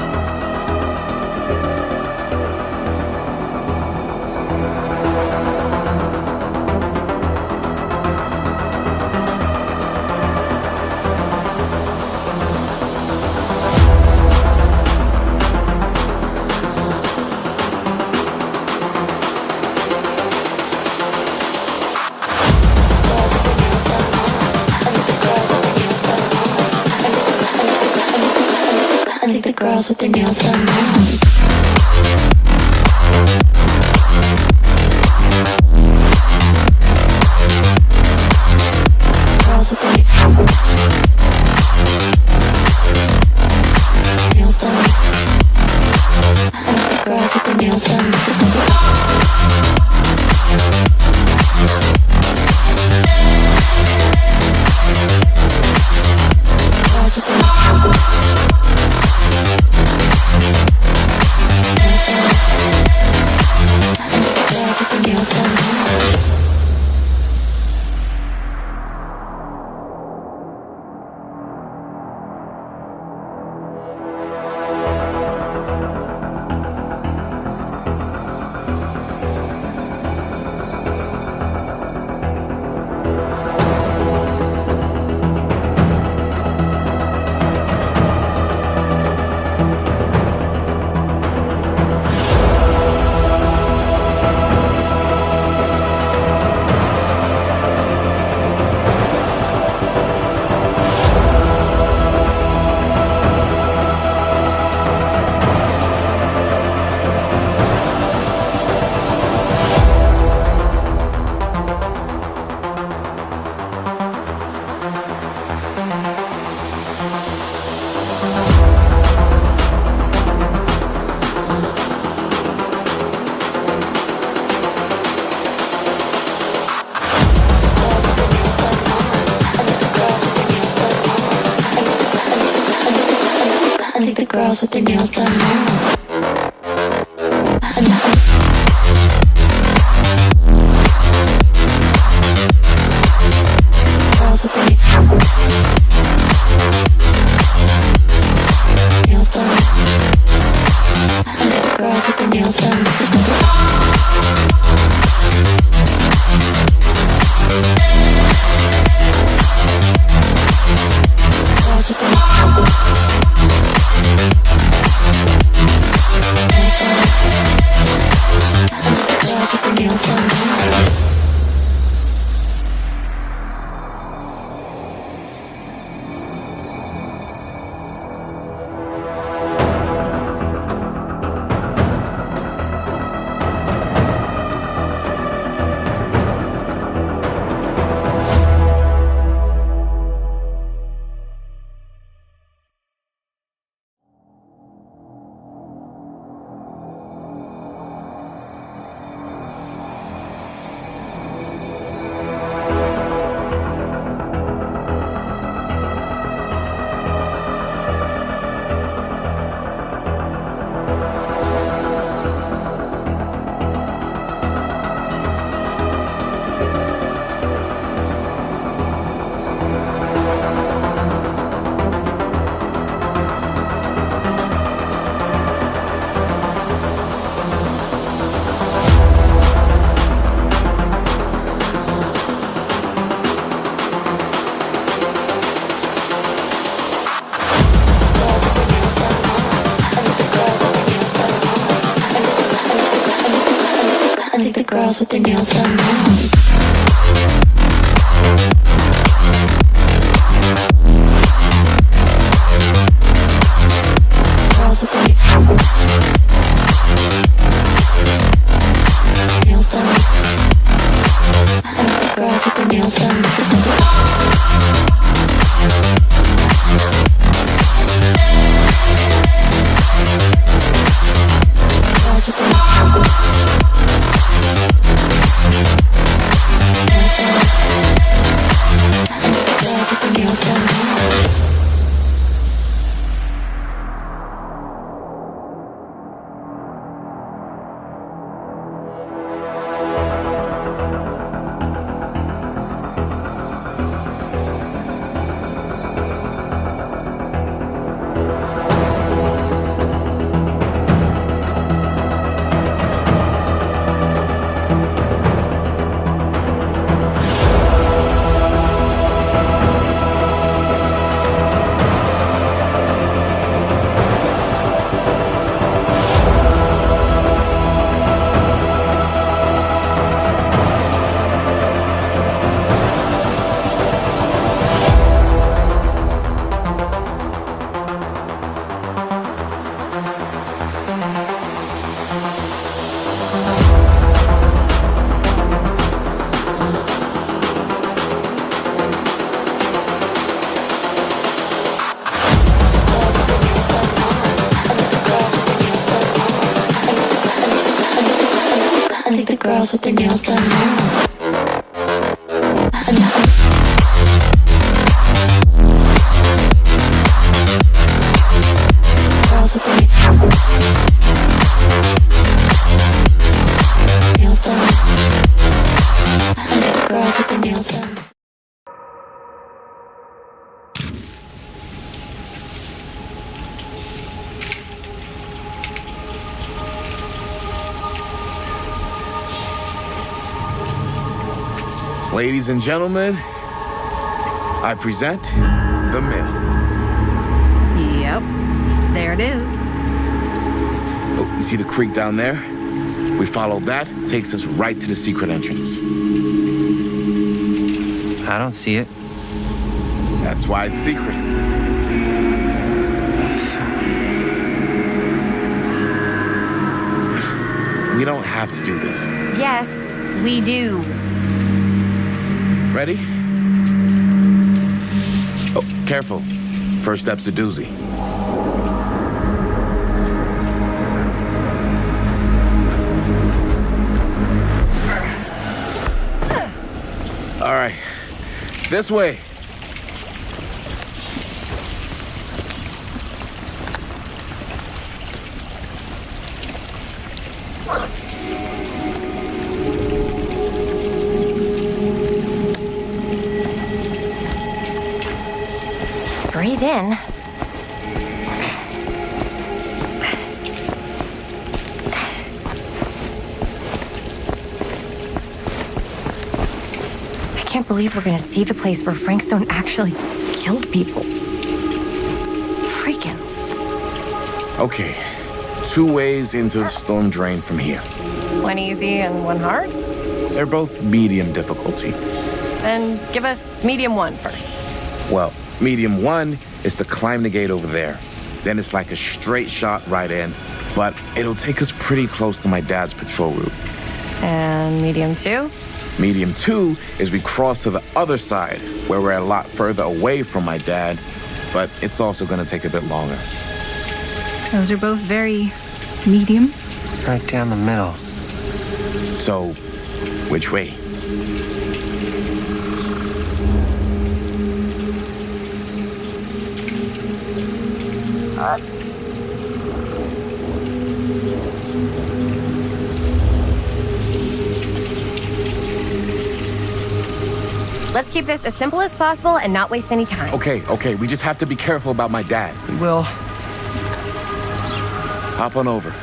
Girls with their nails done. I like the girls with their nails done. Girls with their nails done. I think the girls with their nails done now. Girls with their nails done. I think the girls with their nails done. Girls with their girls with their nails done. I think the girls with their nails done now. Girls with their nails done. I think the girls with their nails done. Girls with their nails done. I think the girls with their nails done now. Girls with their nails done. I think the girls with their nails done. Ladies and gentlemen, I present the mill. Yep, there it is. Oh, you see the creek down there? We follow that, takes us right to the secret entrance. I don't see it. That's why it's secret. We don't have to do this. Yes, we do. Ready? Oh, careful. First step's a doozy. All right, this way. Breathe in. I can't believe we're gonna see the place where Frank Stone actually killed people. Freaking. Okay, 2 ways into the storm drain from here. One easy and one hard? They're both medium difficulty. Then give us medium one first. Well, medium 1 is to climb the gate over there. Then it's like a straight shot right in, but it'll take us pretty close to my dad's patrol route. And medium two? Medium 2 is we cross to the other side, where we're a lot further away from my dad, but it's also gonna take a bit longer. Those are both very medium. Right down the middle. So, which way? Let's keep this as simple as possible and not waste any time. Okay, we just have to be careful about my dad. We will. Hop on over.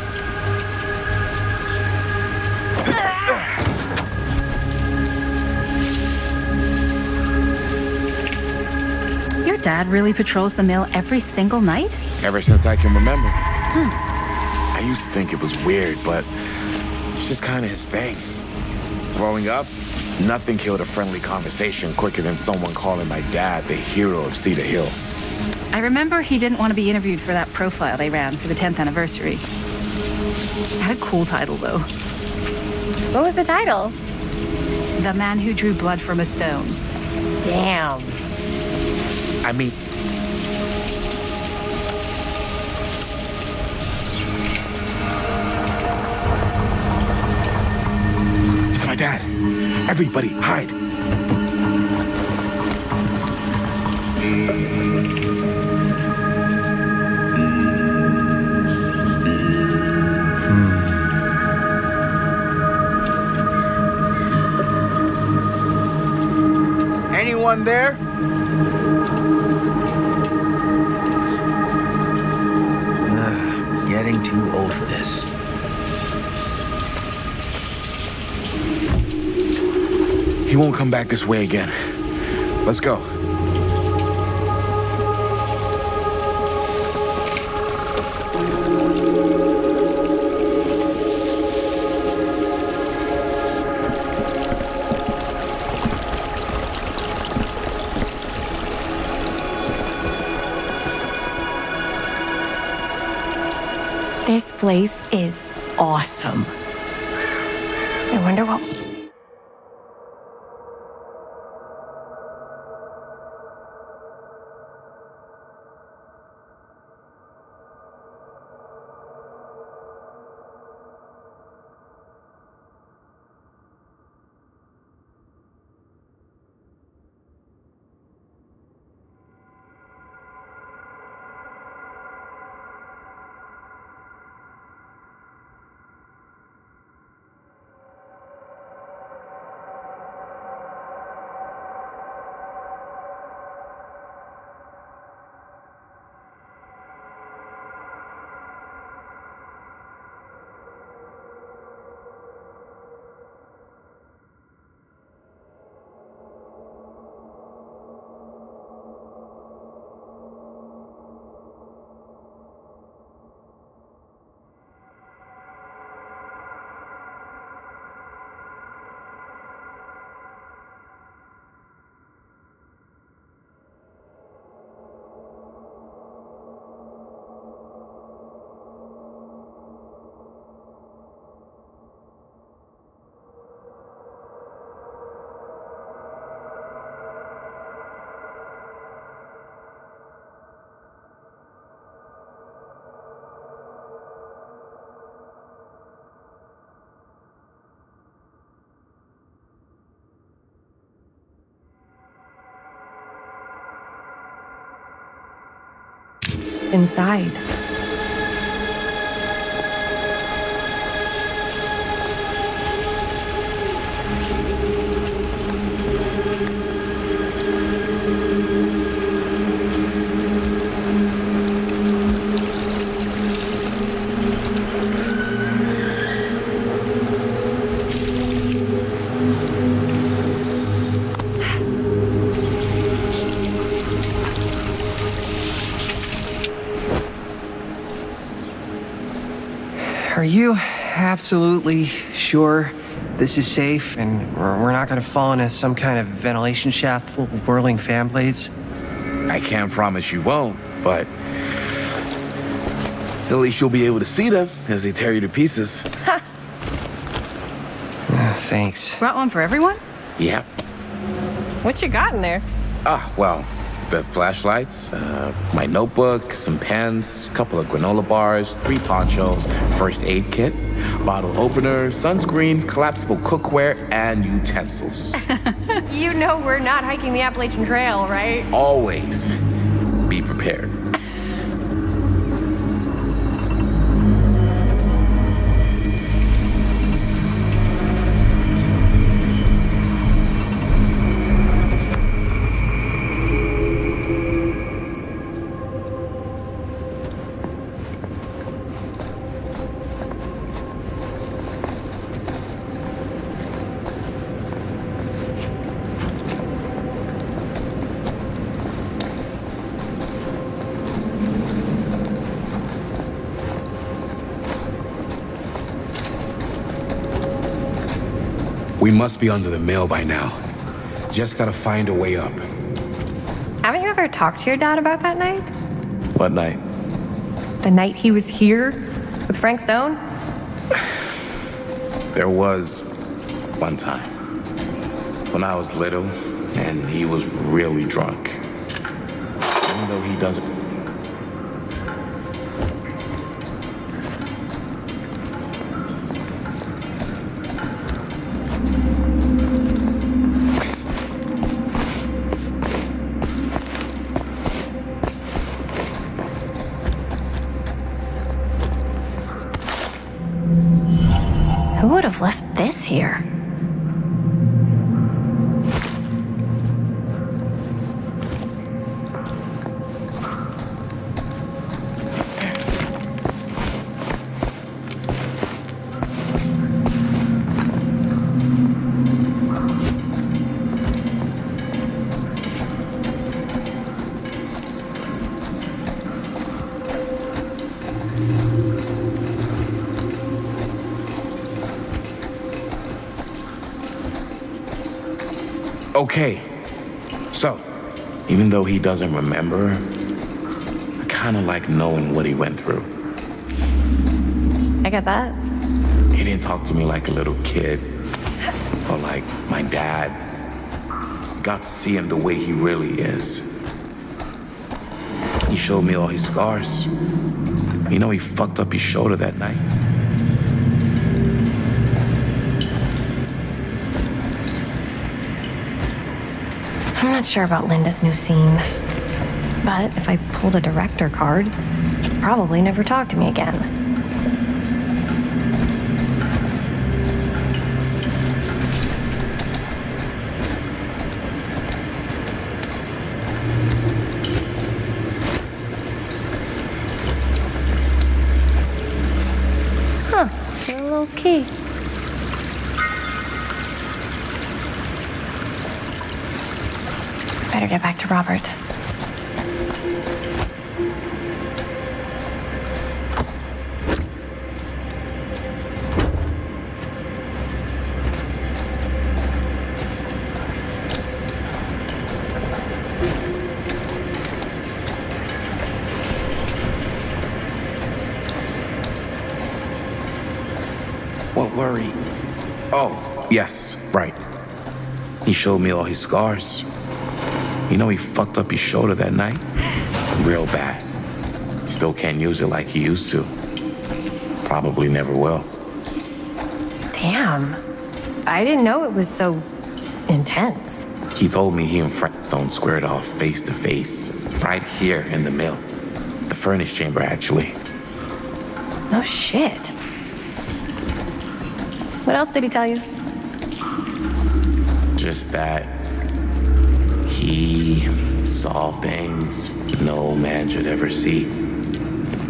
Your dad really patrols the mill every single night? Ever since I can remember. I used to think it was weird, but It's just kind of his thing. Growing up, nothing killed a friendly conversation quicker than someone calling my dad the hero of Cedar Hills. I remember he didn't want to be interviewed for that profile they ran for the 10th anniversary. It had a cool title, though. What was the title? The Man Who Drew Blood from a Stone. Damn. I mean, it's my dad. Everybody, hide. Anyone there? Getting too old for this. He won't come back this way again. Let's go. This place is awesome. I wonder what... inside. Are you absolutely sure this is safe and we're not going to fall into some kind of ventilation shaft full of whirling fan blades? I can't promise you won't, but at least you'll be able to see them as they tear you to pieces. Thanks. Brought one for everyone? Yeah. What you got in there? Well, the flashlights, my notebook, some pens, a couple of granola bars, 3 ponchos, first aid kit, bottle opener, sunscreen, collapsible cookware, and utensils. You know we're not hiking the Appalachian Trail, right? Always be prepared. We must be under the mill by now. Just gotta find a way up. Haven't you ever talked to your dad about that night? What night? The night he was here with Frank Stone? There was one time when I was little and he was really drunk. Even though he doesn't. Who would have left this here? Okay, so, even though he doesn't remember, I kinda like knowing what he went through. I get that. He didn't talk to me like a little kid, or like my dad. Got to see him the way he really is. He showed me all his scars. You know, he fucked up his shoulder that night. I'm not sure about Linda's new scene. But if I pull the director card, he'd probably never talk to me again. Huh, a little key. Better get back to Robert. What worry? Oh, yes, right. He showed me all his scars. You know, he fucked up his shoulder that night? Real bad. Still can't use it like he used to. Probably never will. Damn. I didn't know it was so intense. He told me he and Frank don't square it off face to face. Right here in the mill. The furnace chamber, actually. No shit. What else did he tell you? Just that he saw things no man should ever see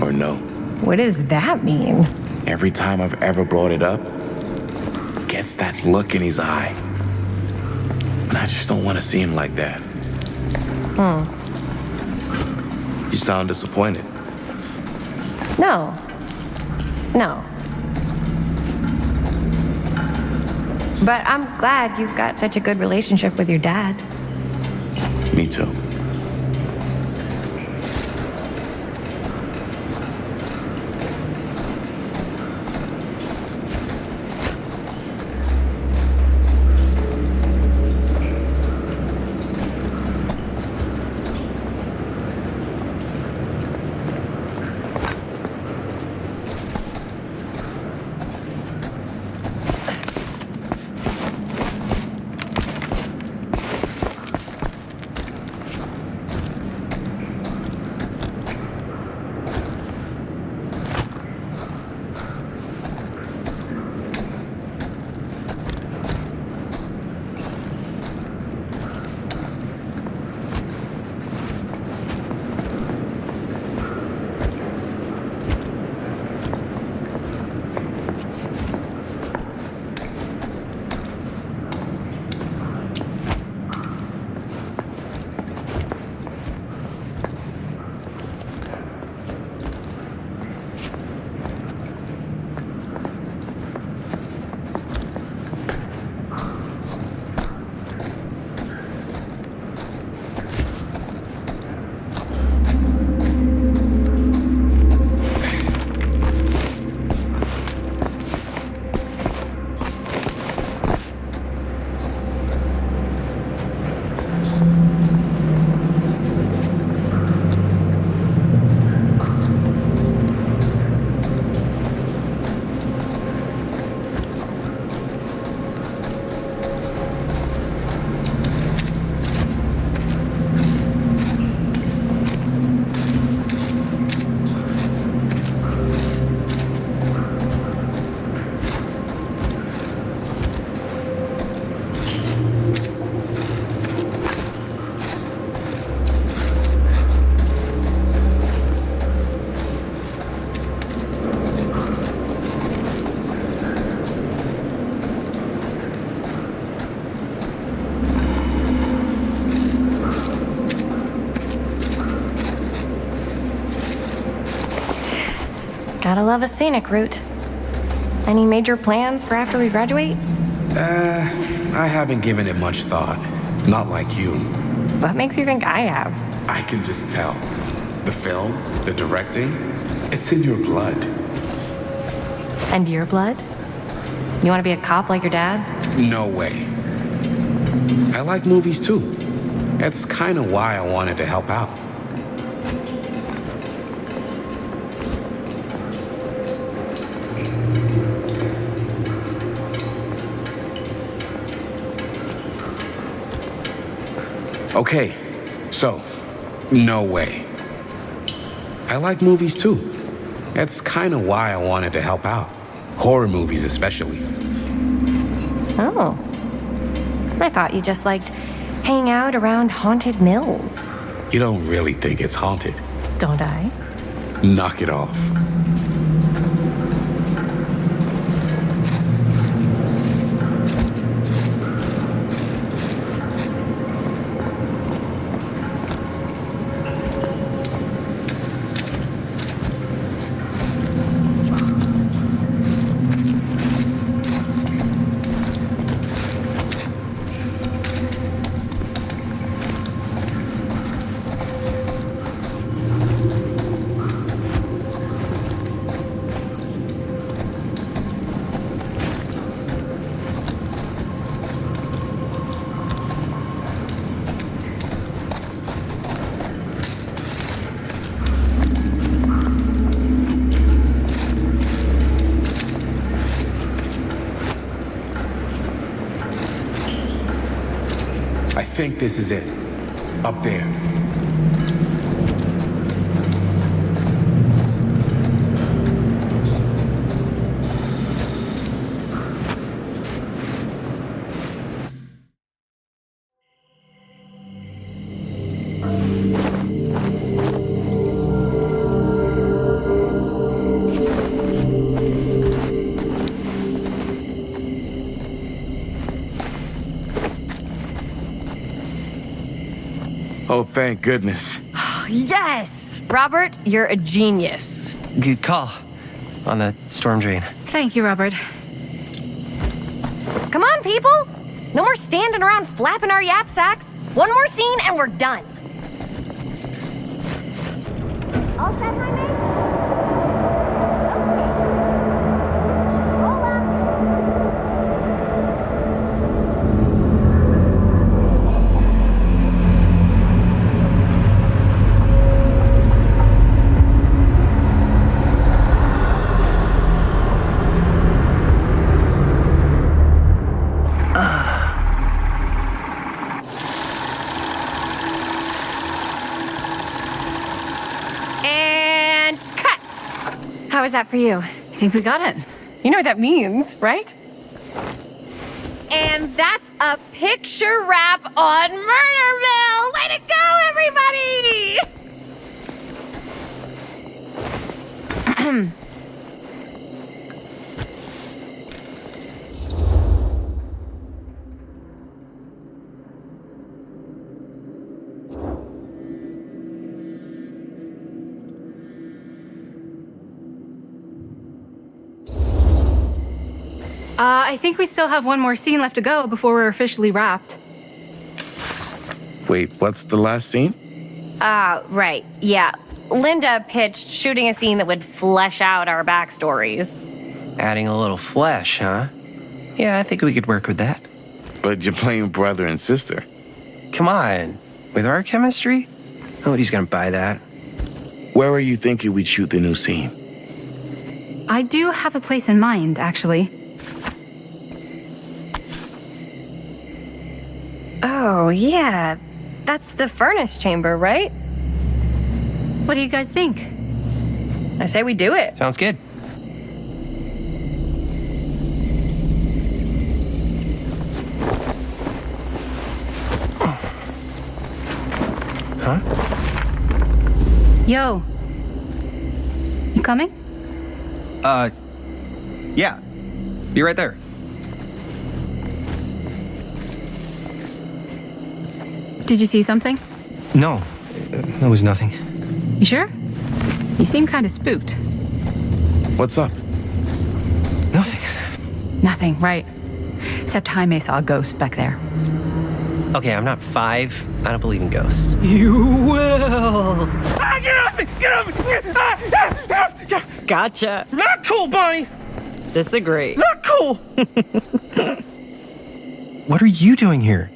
or know. What does that mean? Every time I've ever brought it up, gets that look in his eye. And I just don't want to see him like that. You sound disappointed. No. But I'm glad you've got such a good relationship with your dad. Me too. Gotta love a scenic route. Any major plans for after we graduate? I haven't given it much thought. Not like you. What makes you think I have? I can just tell. The film, the directing, it's in your blood. And your blood? You want to be a cop like your dad? No way. I like movies too. That's kind of why I wanted to help out. Okay, so, no way. I like movies too. That's kind of why I wanted to help out. Horror movies especially. Oh. I thought you just liked hanging out around haunted mills. You don't really think it's haunted. Don't I? Knock it off. I think this is it. Up there. Oh, thank goodness. Yes! Robert, you're a genius. Good call on the storm drain. Thank you, Robert. Come on, people! No more standing around flapping our yap sacks. One more scene and we're done. All set, my mate? Roll up. And cut! How was that for you? I think we got it. You know what that means, right? And that's a picture wrap on Murderville! Way to go, everybody! I think we still have one more scene left to go before we're officially wrapped. Wait, what's the last scene? Right, yeah. Linda pitched shooting a scene that would flesh out our backstories. Adding a little flesh, huh? Yeah, I think we could work with that. But you're playing brother and sister. Come on. With our chemistry? Nobody's gonna buy that. Where are you thinking we'd shoot the new scene? I do have a place in mind, actually. Oh, yeah. That's the furnace chamber, right? What do you guys think? I say we do it. Sounds good. Huh? Yo. You coming? Yeah. Be right there. Did you see something? No, there was nothing. You sure? You seem kind of spooked. What's up? Nothing. Nothing, right. Except Jaime saw a ghost back there. Okay, I'm not 5. I don't believe in ghosts. You will. Get off me! Get off me! Get off! Gotcha. Not cool, Bonnie! Disagree. Not cool! What are you doing here?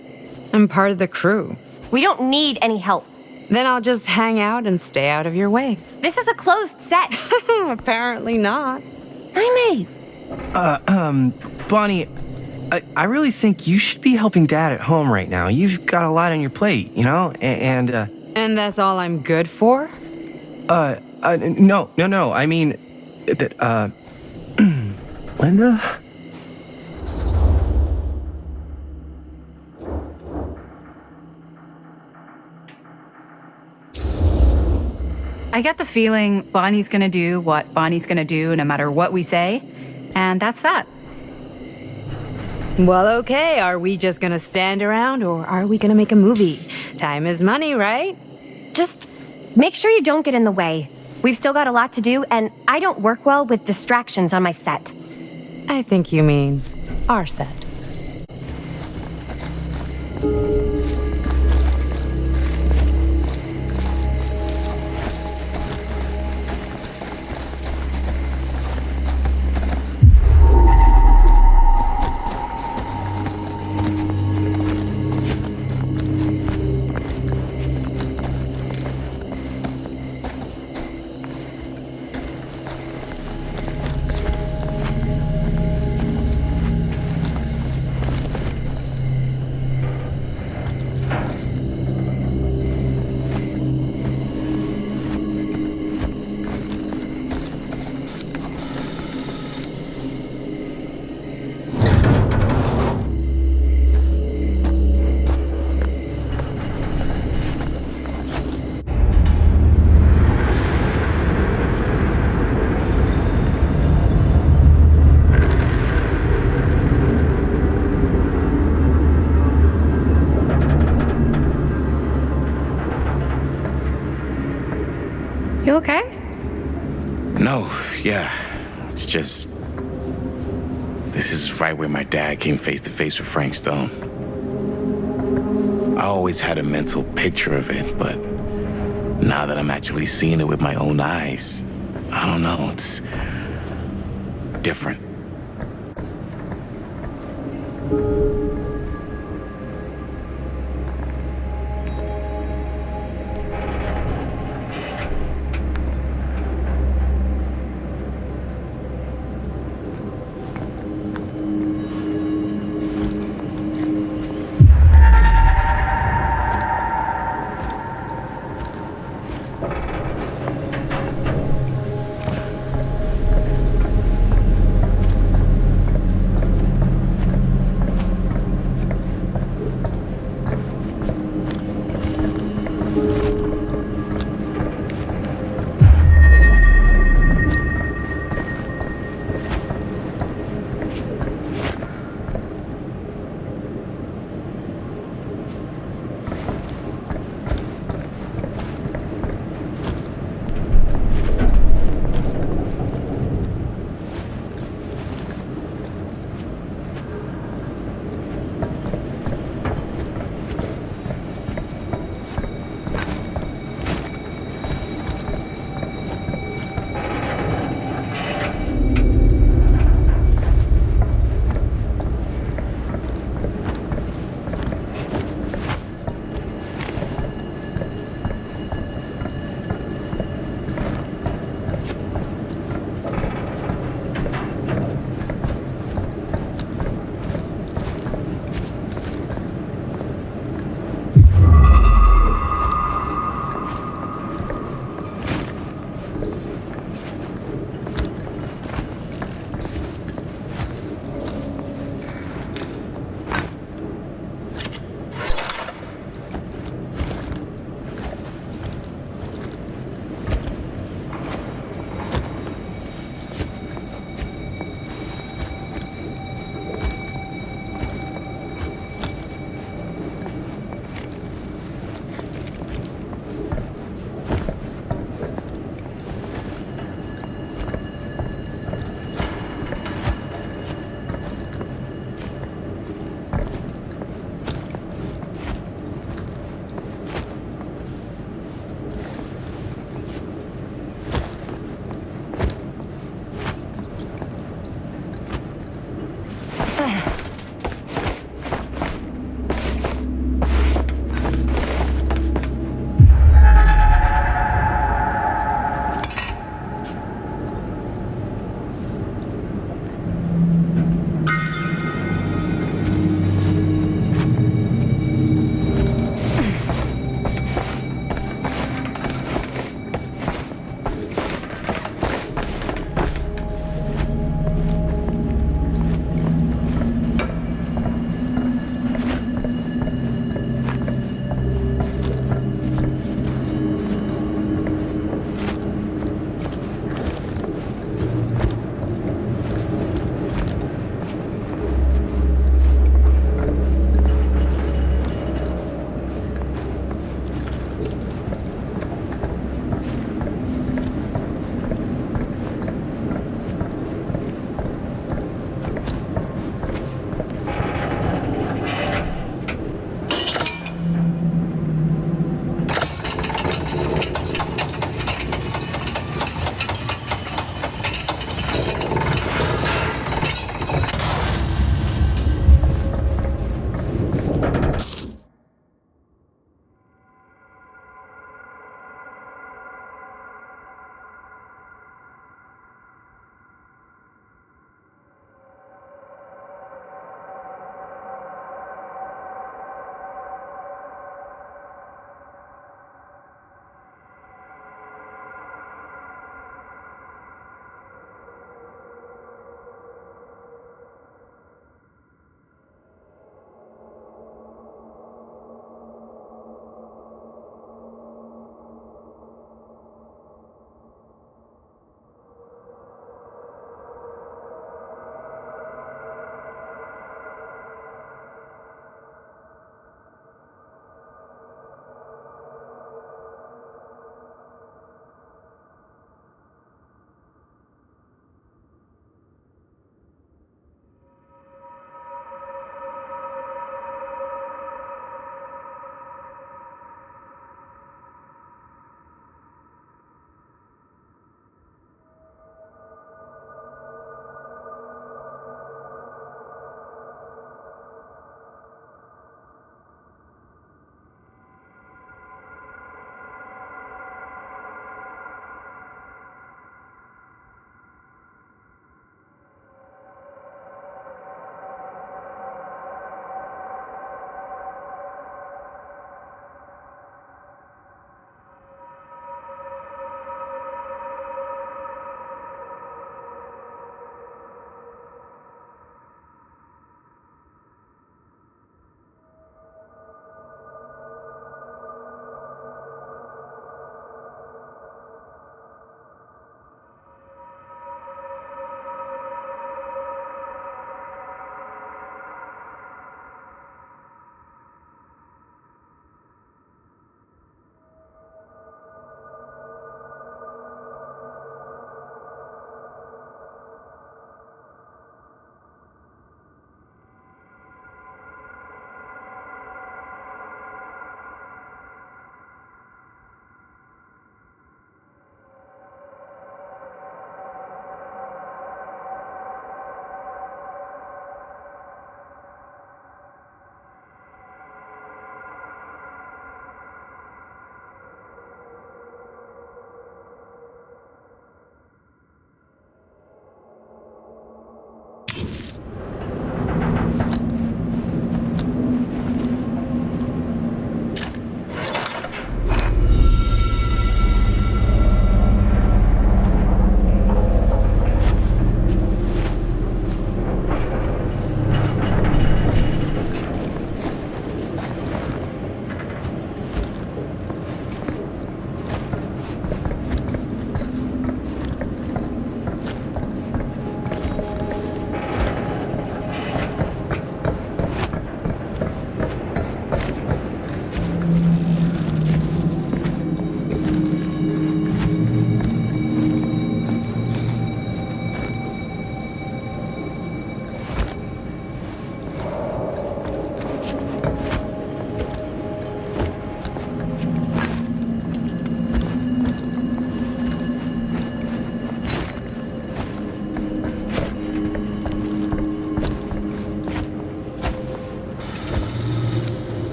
I'm part of the crew. We don't need any help. Then I'll just hang out and stay out of your way. This is a closed set. Apparently not. Jaime! Bonnie, I really think you should be helping Dad at home right now. You've got a lot on your plate, you know? And that's all I'm good for? No. I mean, Linda? I get the feeling Bonnie's gonna do what Bonnie's gonna do no matter what we say, and that's that. Well, okay, are we just gonna stand around or are we gonna make a movie? Time is money, right? Just make sure you don't get in the way. We've still got a lot to do, and I don't work well with distractions on my set. I think you mean our set. You okay? No, yeah. It's just... This is right where my dad came face to face with Frank Stone. I always had a mental picture of it, but now that I'm actually seeing it with my own eyes, I don't know, it's different.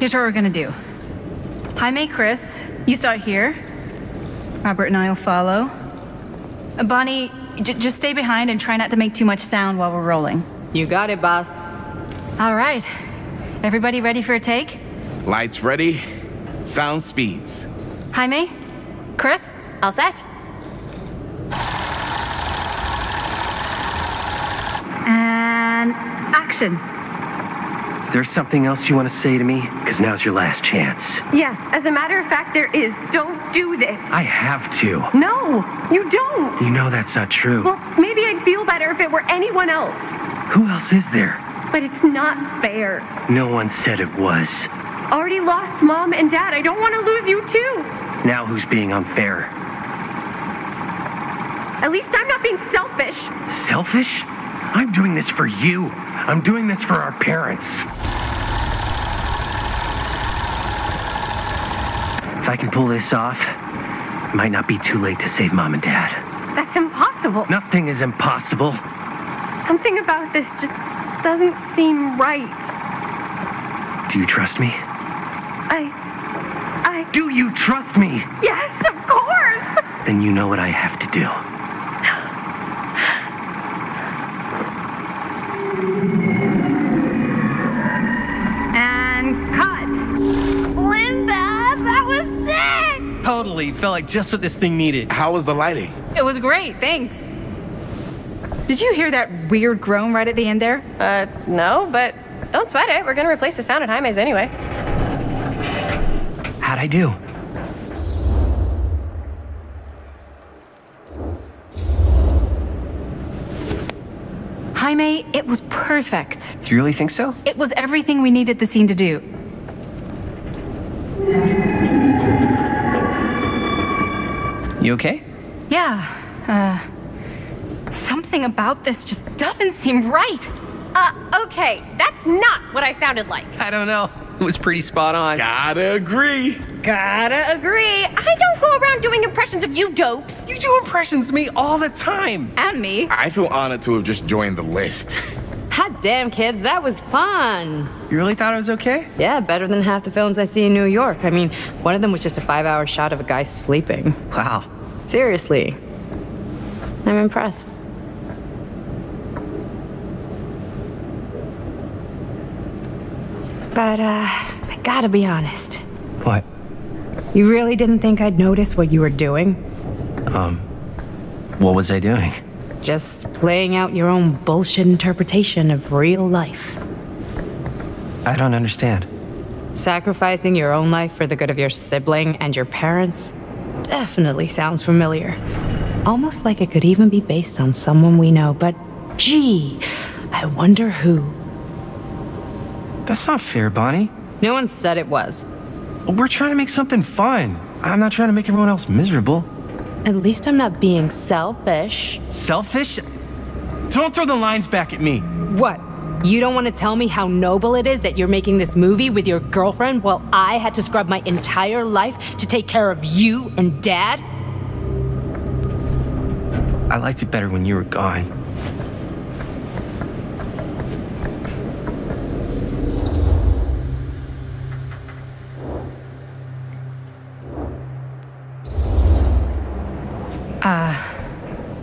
here's what we're gonna do. Jaime, Chris, you start here. Robert and I will follow. Bonnie, just stay behind and try not to make too much sound while we're rolling. You got it, boss. All right. Everybody ready for a take? Lights ready, sound speeds. Jaime? Chris? All set? And action. Is there something else you want to say to me? Because now's your last chance. Yeah, as a matter of fact, there is. Don't do this. I have to. No, you don't. You know that's not true. Well, maybe I'd feel better if it were anyone else. Who else is there? But it's not fair. No one said it was. Already lost Mom and Dad. I don't want to lose you too. Now who's being unfair? At least I'm not being selfish. Selfish? I'm doing this for you. I'm doing this for our parents. If I can pull this off, it might not be too late to save Mom and Dad. That's impossible. Nothing is impossible. Something about this just doesn't seem right. Do you trust me? I... Do you trust me? Yes, of course! Then you know what I have to do. And cut. Linda, that was sick! Totally. Felt like just what this thing needed. How was the lighting? It was great, thanks. Did you hear that weird groan right at the end there? No, but don't sweat it. We're gonna replace the sound at Jaime's anyway. How'd I do? Jaime, it was perfect. Do you really think so? It was everything we needed the scene to do. You okay? Yeah, something about this just doesn't seem right. Okay, that's not what I sounded like. I don't know. It was pretty spot on. Gotta agree. Gotta agree. I don't go around doing impressions of you dopes. You do impressions of me all the time. And me. I feel honored to have just joined the list. Hot damn, kids, that was fun. You really thought it was okay? Yeah, better than half the films I see in New York. I mean, one of them was just a 5-hour shot of a guy sleeping. Wow. Seriously. I'm impressed. But, I gotta be honest. What? You really didn't think I'd notice what you were doing? What was I doing? Just playing out your own bullshit interpretation of real life. I don't understand. Sacrificing your own life for the good of your sibling and your parents definitely sounds familiar. Almost like it could even be based on someone we know, but gee, I wonder who. That's not fair, Bonnie. No one said it was. We're trying to make something fun. I'm not trying to make everyone else miserable. At least I'm not being selfish. Selfish? Don't throw the lines back at me. What? You don't want to tell me how noble it is that you're making this movie with your girlfriend while I had to scrub my entire life to take care of you and Dad? I liked it better when you were gone.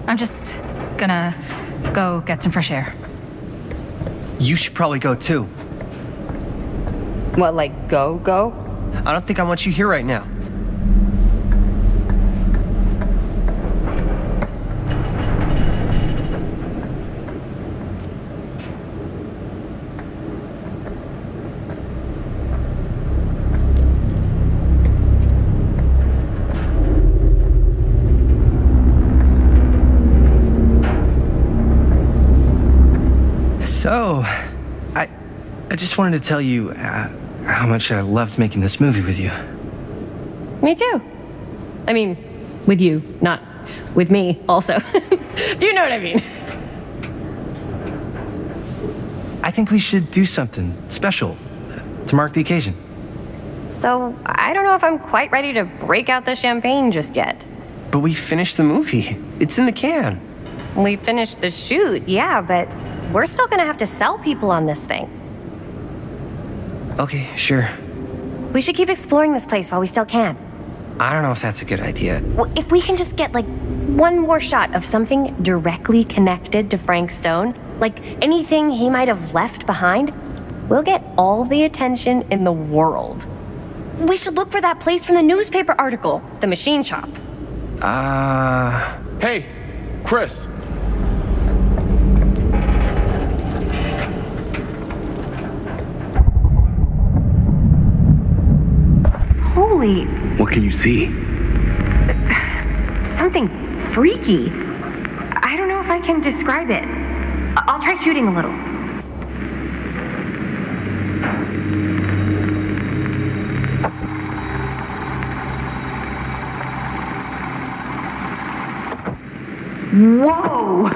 I'm just gonna go get some fresh air. You should probably go too. What, like go? I don't think I want you here right now. So, I just wanted to tell you how much I loved making this movie with you. Me too. I mean, with you, not with me, also. You know what I mean. I think we should do something special to mark the occasion. So, I don't know if I'm quite ready to break out the champagne just yet. But we finished the movie. It's in the can. We finished the shoot, yeah, but we're still gonna have to sell people on this thing. Okay, sure. We should keep exploring this place while we still can. I don't know if that's a good idea. Well, if we can just get, like, one more shot of something directly connected to Frank Stone, like anything he might have left behind, we'll get all the attention in the world. We should look for that place from the newspaper article, the machine shop. Hey, Chris. Holy, What can you see? something freaky. I don't know if I can describe it. I'll try shooting a little. Whoa!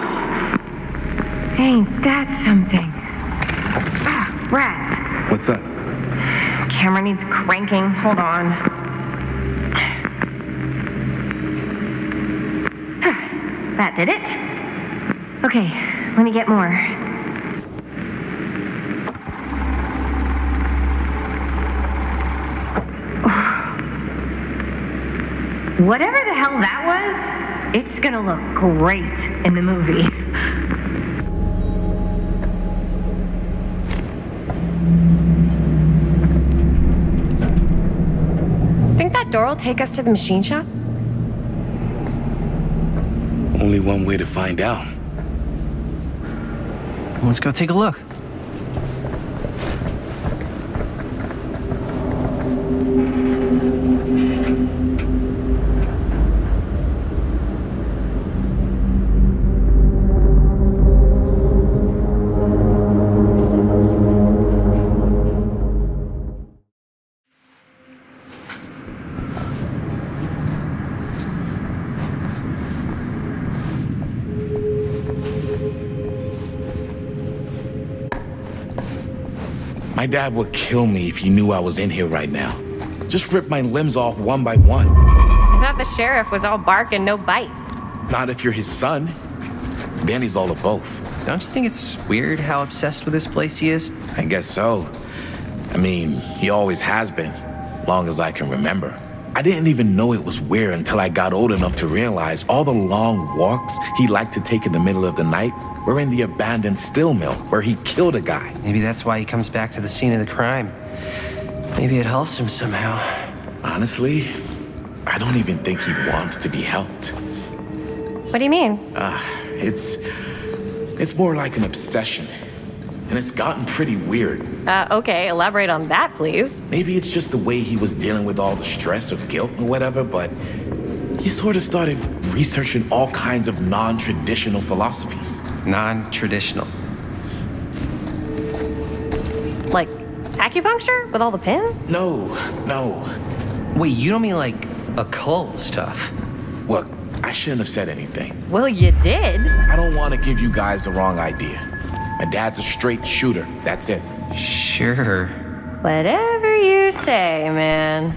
Ain't that something? Ah, rats. What's up? Camera needs cranking. Hold on. That did it. Okay, let me get more. Whatever the hell that was, it's gonna look great in the movie. Think that door will take us to the machine shop? Only one way to find out. Let's go take a look. My dad would kill me if he knew I was in here right now. Just rip my limbs off one by one. I thought the sheriff was all bark and no bite. Not if you're his son. Then he's all of both. Don't you think it's weird how obsessed with this place he is? I guess so. I mean, he always has been, long as I can remember. I didn't even know it was weird until I got old enough to realize all the long walks he liked to take in the middle of the night were in the abandoned steel mill where he killed a guy. Maybe that's why he comes back to the scene of the crime. Maybe it helps him somehow. Honestly, I don't even think he wants to be helped. What do you mean? It's more like an obsession. And it's gotten pretty weird. Okay, elaborate on that, please. Maybe it's just the way he was dealing with all the stress or guilt or whatever, but he sort of started researching all kinds of non-traditional philosophies. Non-traditional. Like acupuncture with all the pins? No. Wait, you don't mean like occult stuff? Look, I shouldn't have said anything. Well, you did. I don't want to give you guys the wrong idea. My dad's a straight shooter, that's it. Sure. Whatever you say, man.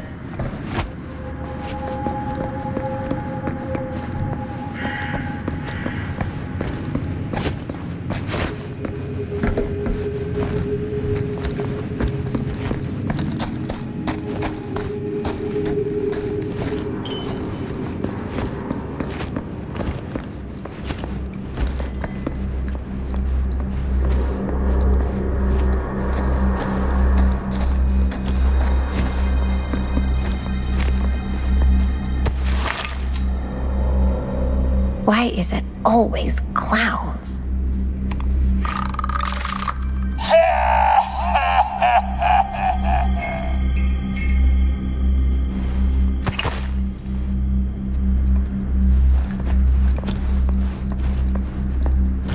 Why is it always clowns?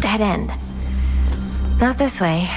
Dead end. Not this way.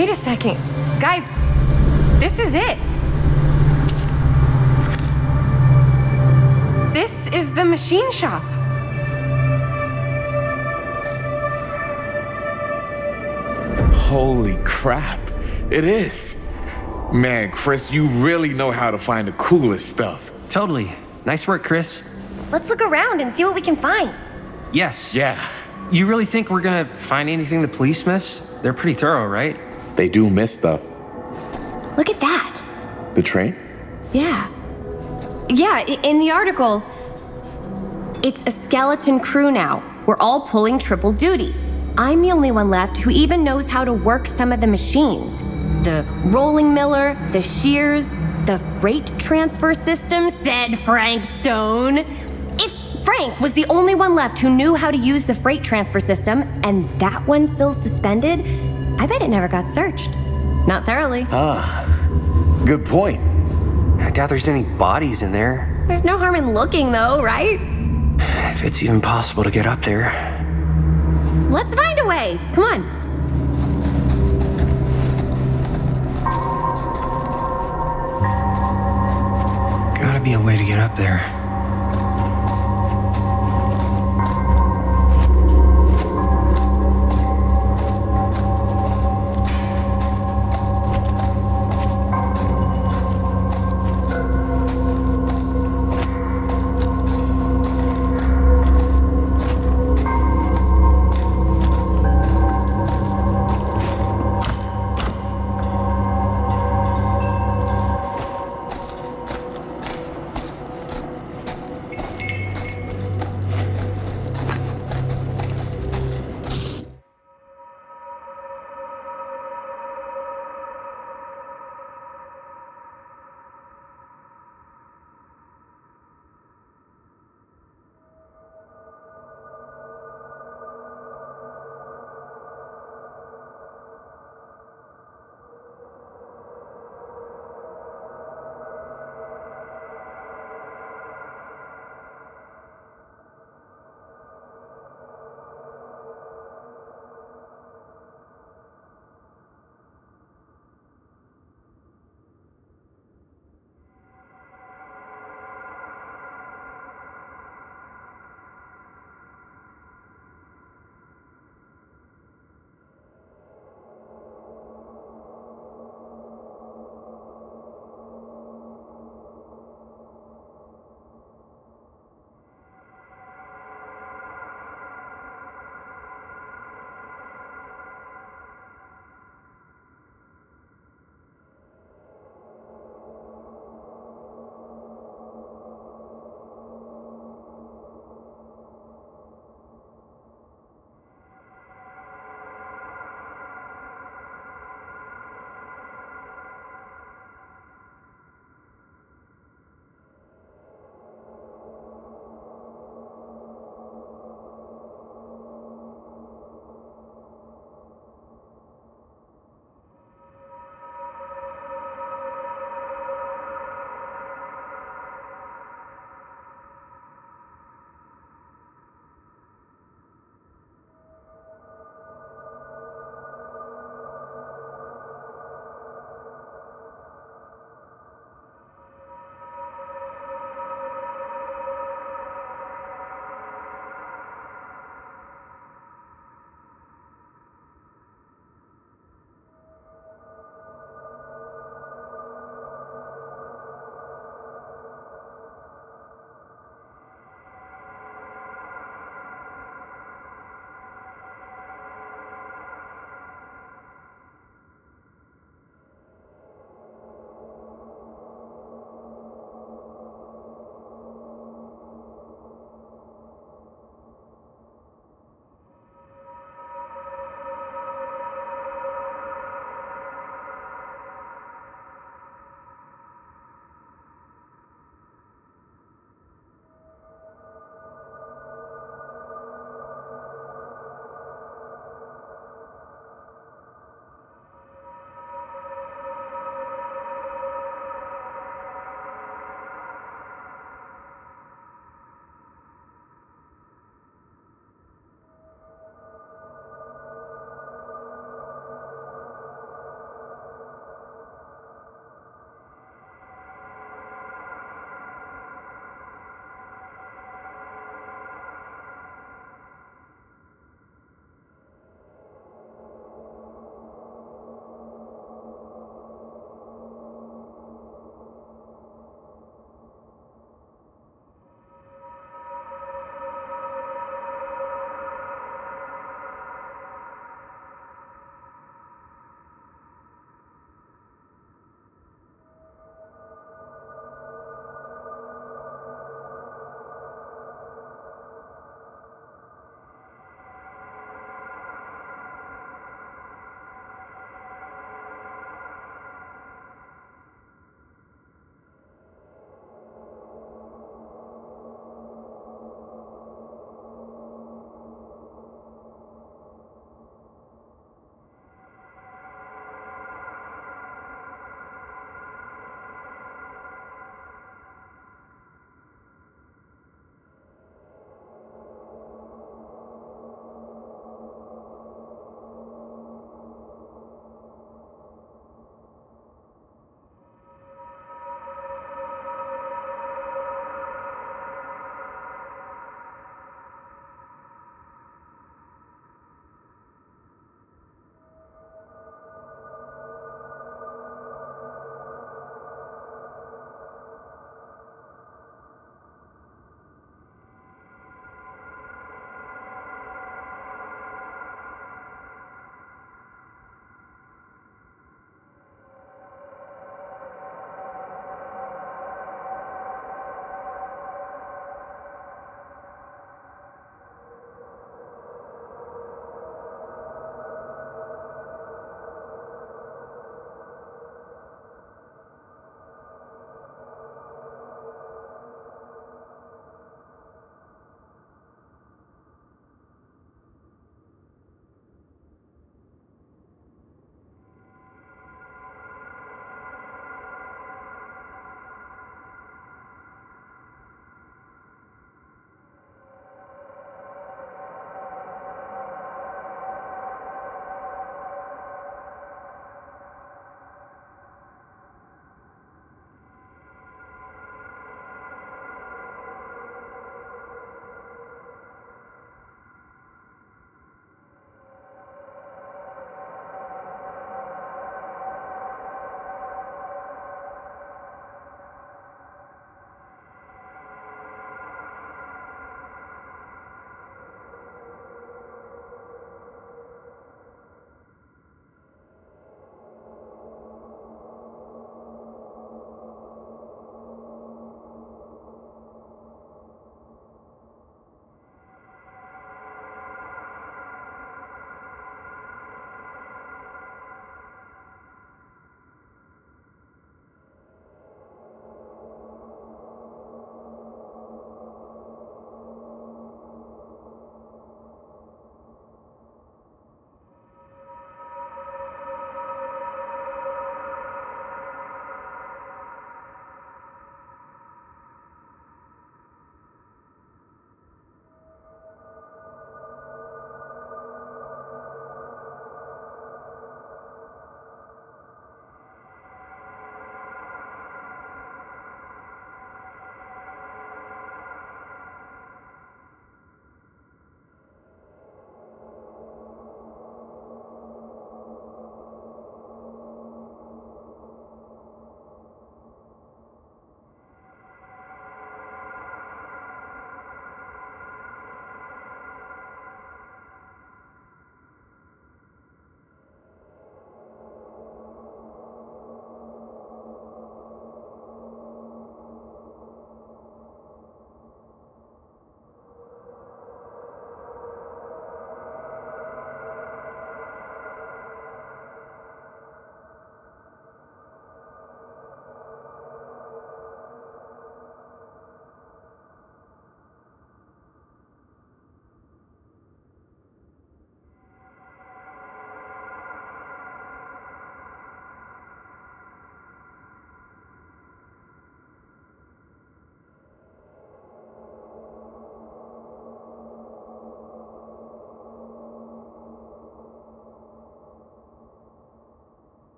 Wait a second. Guys, this is it. This is the machine shop. Holy crap, it is. Man, Chris, you really know how to find the coolest stuff. Totally. Nice work, Chris. Let's look around and see what we can find. Yes. Yeah, You really think we're gonna find anything the police miss? They're pretty thorough, right? they do miss stuff. Look at that. The train? Yeah. Yeah, in the article, it's a skeleton crew now. We're all pulling triple duty. I'm the only one left who even knows how to work some of the machines. The rolling miller, the shears, the freight transfer system, said Frank Stone. If Frank was the only one left who knew how to use the freight transfer system, and that one's still suspended, I bet it never got searched. Not thoroughly. Good point. I doubt there's any bodies in there. There's no harm in looking, though, right? If it's even possible to get up there. Let's find a way. Come on. Gotta be a way to get up there.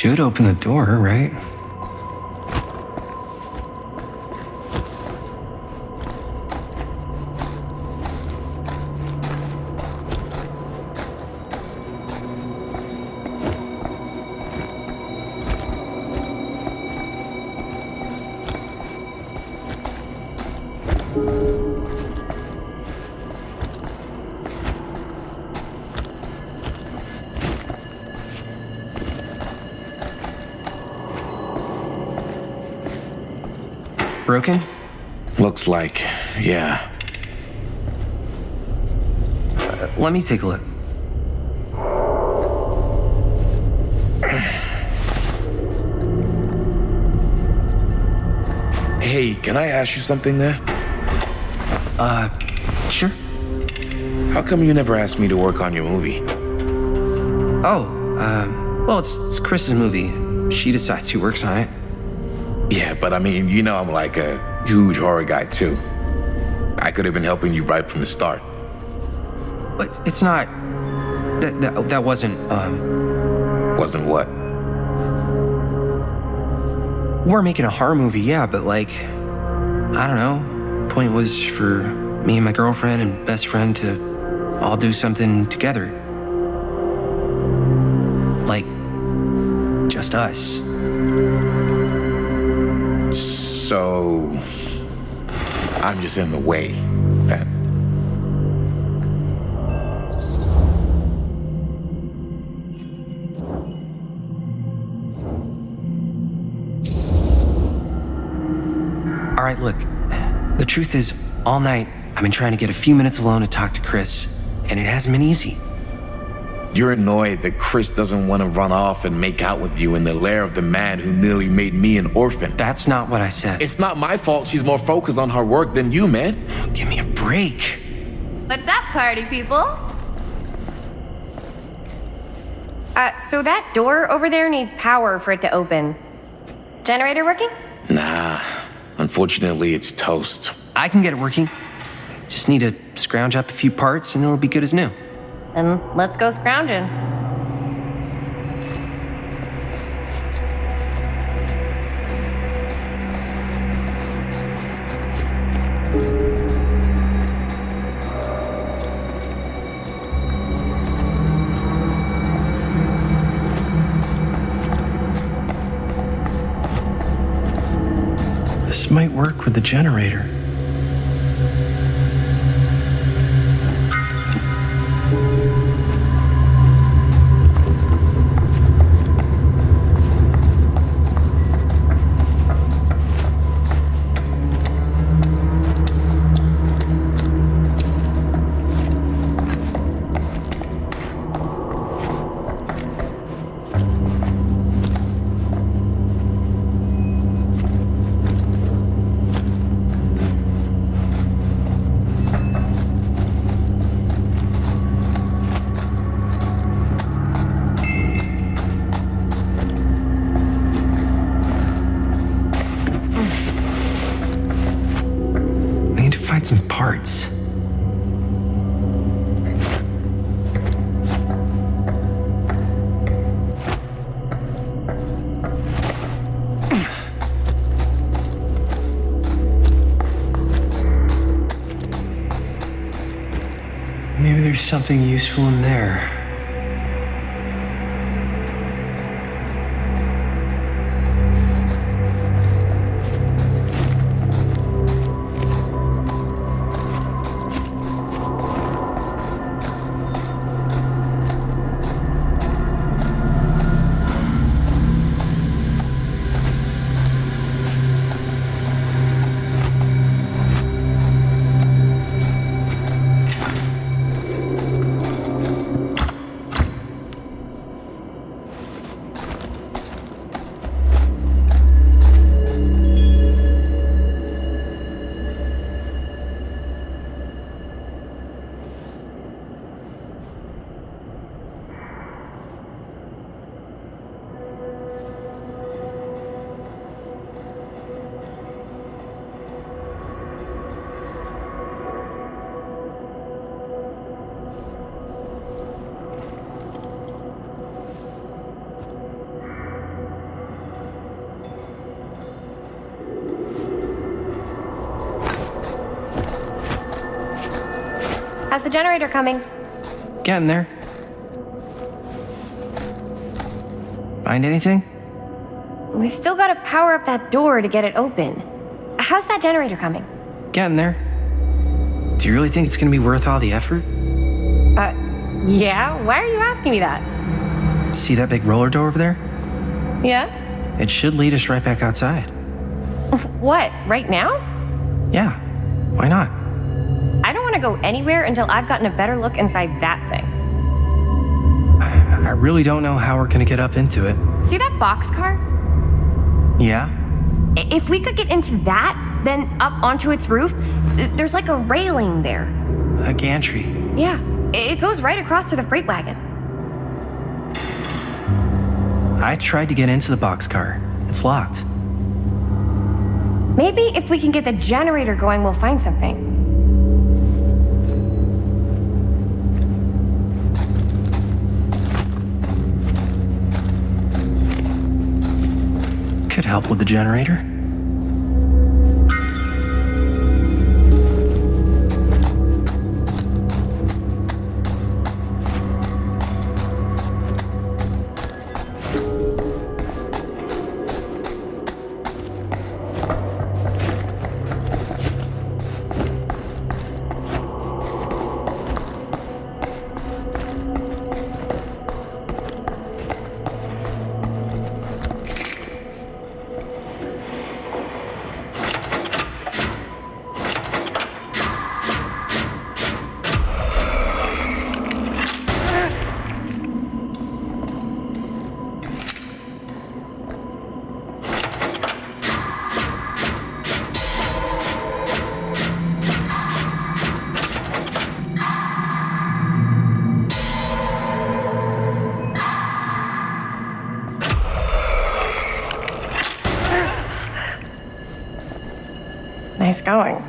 should open the door, right? Broken? Looks like, yeah. Let me take a look. Hey, can I ask you something there? Sure. How come you never asked me to work on your movie? Oh, well, it's Chris's movie. She decides who works on it. Yeah, but I mean, you know I'm like a huge horror guy too. I could have been helping you right from the start. But it's not... That wasn't, Wasn't what? We're making a horror movie, yeah, but like... I don't know. Point was for me and my girlfriend and best friend to all do something together. Like... just us. So... I'm just in the way, then. All right, look. The truth is, all night, I've been trying to get a few minutes alone to talk to Chris, and it hasn't been easy. You're annoyed that Chris doesn't want to run off and make out with you in the lair of the man who nearly made me an orphan. That's not what I said. It's not my fault she's more focused on her work than you, man. Give me a break. What's up, party people? So that door over there needs power for it to open. Generator working? Nah, unfortunately it's toast. I can get it working. Just need to scrounge up a few parts and it'll be good as new. Then let's go scrounging. This might work with the generator. Some parts. Maybe there's something useful in there. How's the generator coming? Getting there. Find anything? We've still got to power up that door to get it open. How's that generator coming? Getting there. Do you really think it's gonna be worth all the effort? Yeah? Why are you asking me that? See that big roller door over there? Yeah? It should lead us right back outside. What, right now? Yeah, why not? I don't want to go anywhere until I've gotten a better look inside that thing. I really don't know how we're gonna get up into it. See that boxcar? Yeah? If we could get into that, then up onto its roof, there's like a railing there. A gantry. Yeah, it goes right across to the freight wagon. I tried to get into the boxcar. It's locked. Maybe if we can get the generator going, we'll find something. Could help with the generator. Nice going.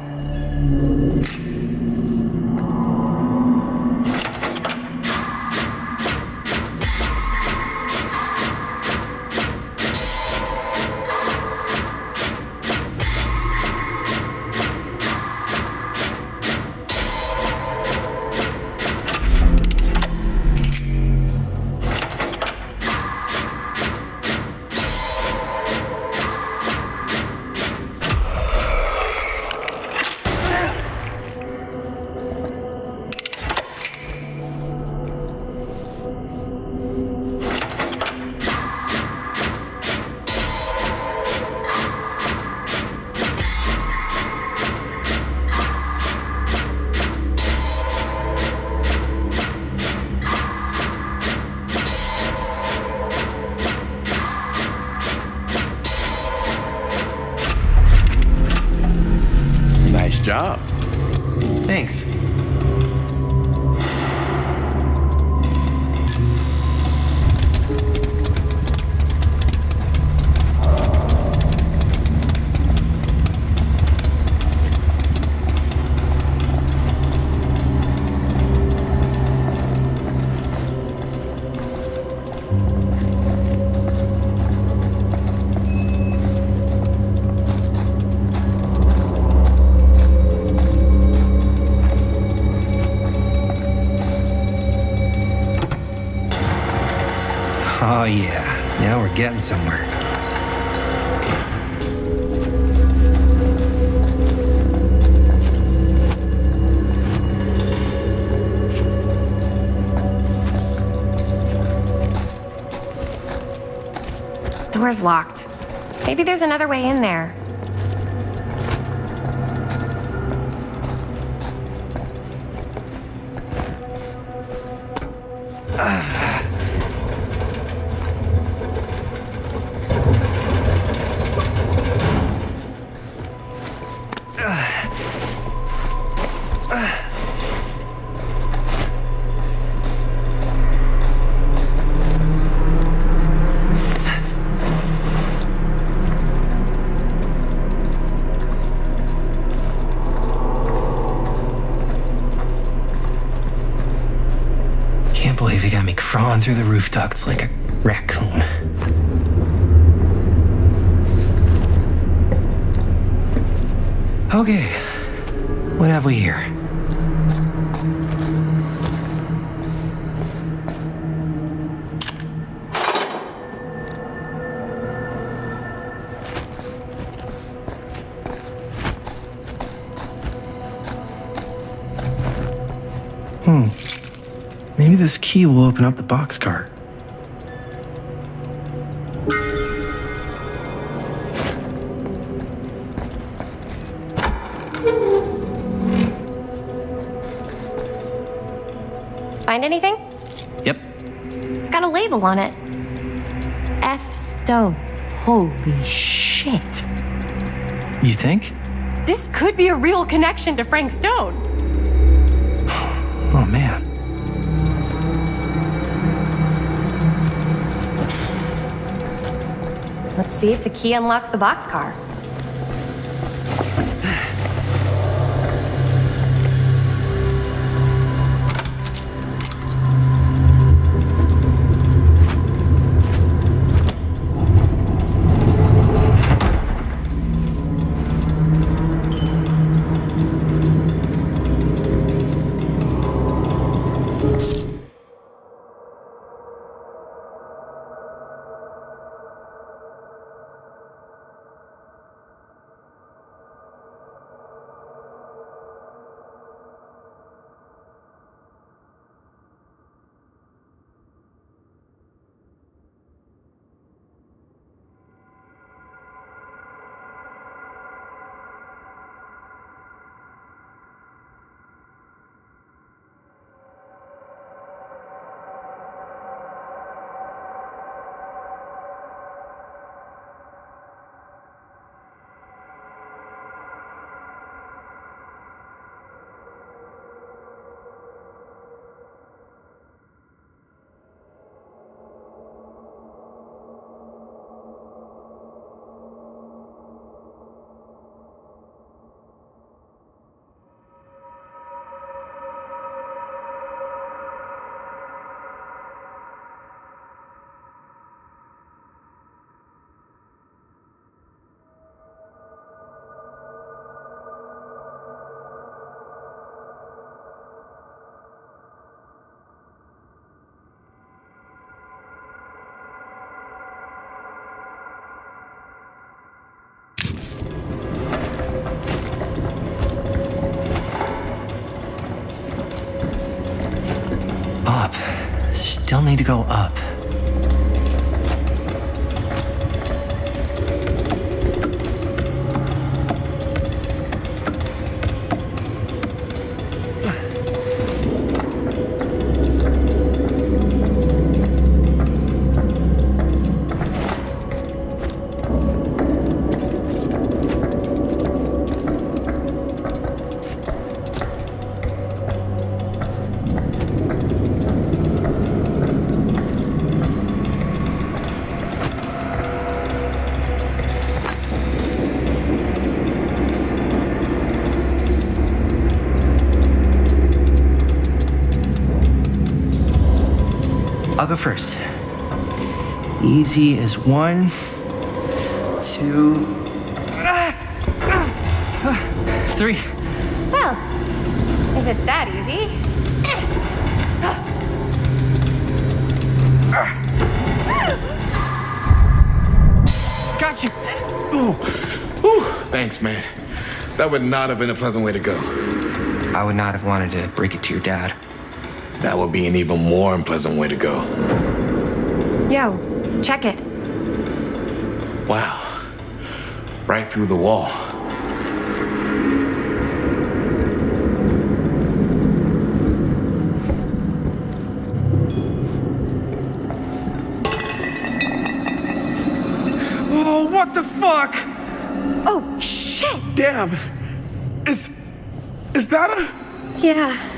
Nice job. Thanks. Oh yeah, now we're getting somewhere. Door's locked. Maybe there's another way in there. Can't believe they got me crawling through the roof ducts like a raccoon. Okay, what have we here? Maybe this key will open up the boxcar. Find anything? Yep. It's got a label on it. F. Stone. Holy shit. You think? This could be a real connection to Frank Stone. Oh, man. Let's see if the key unlocks the boxcar. Up. Still need to go up. I'll go first. Easy as 1, 2, 3. Well, if it's that easy. Got you! Ooh. Ooh. Thanks, man. That would not have been a pleasant way to go. I would not have wanted to break it to your dad. That would be an even more unpleasant way to go. Yo, check it. Wow. Right through the wall. Oh, what the fuck? Oh, shit! Damn. Is that a... Yeah.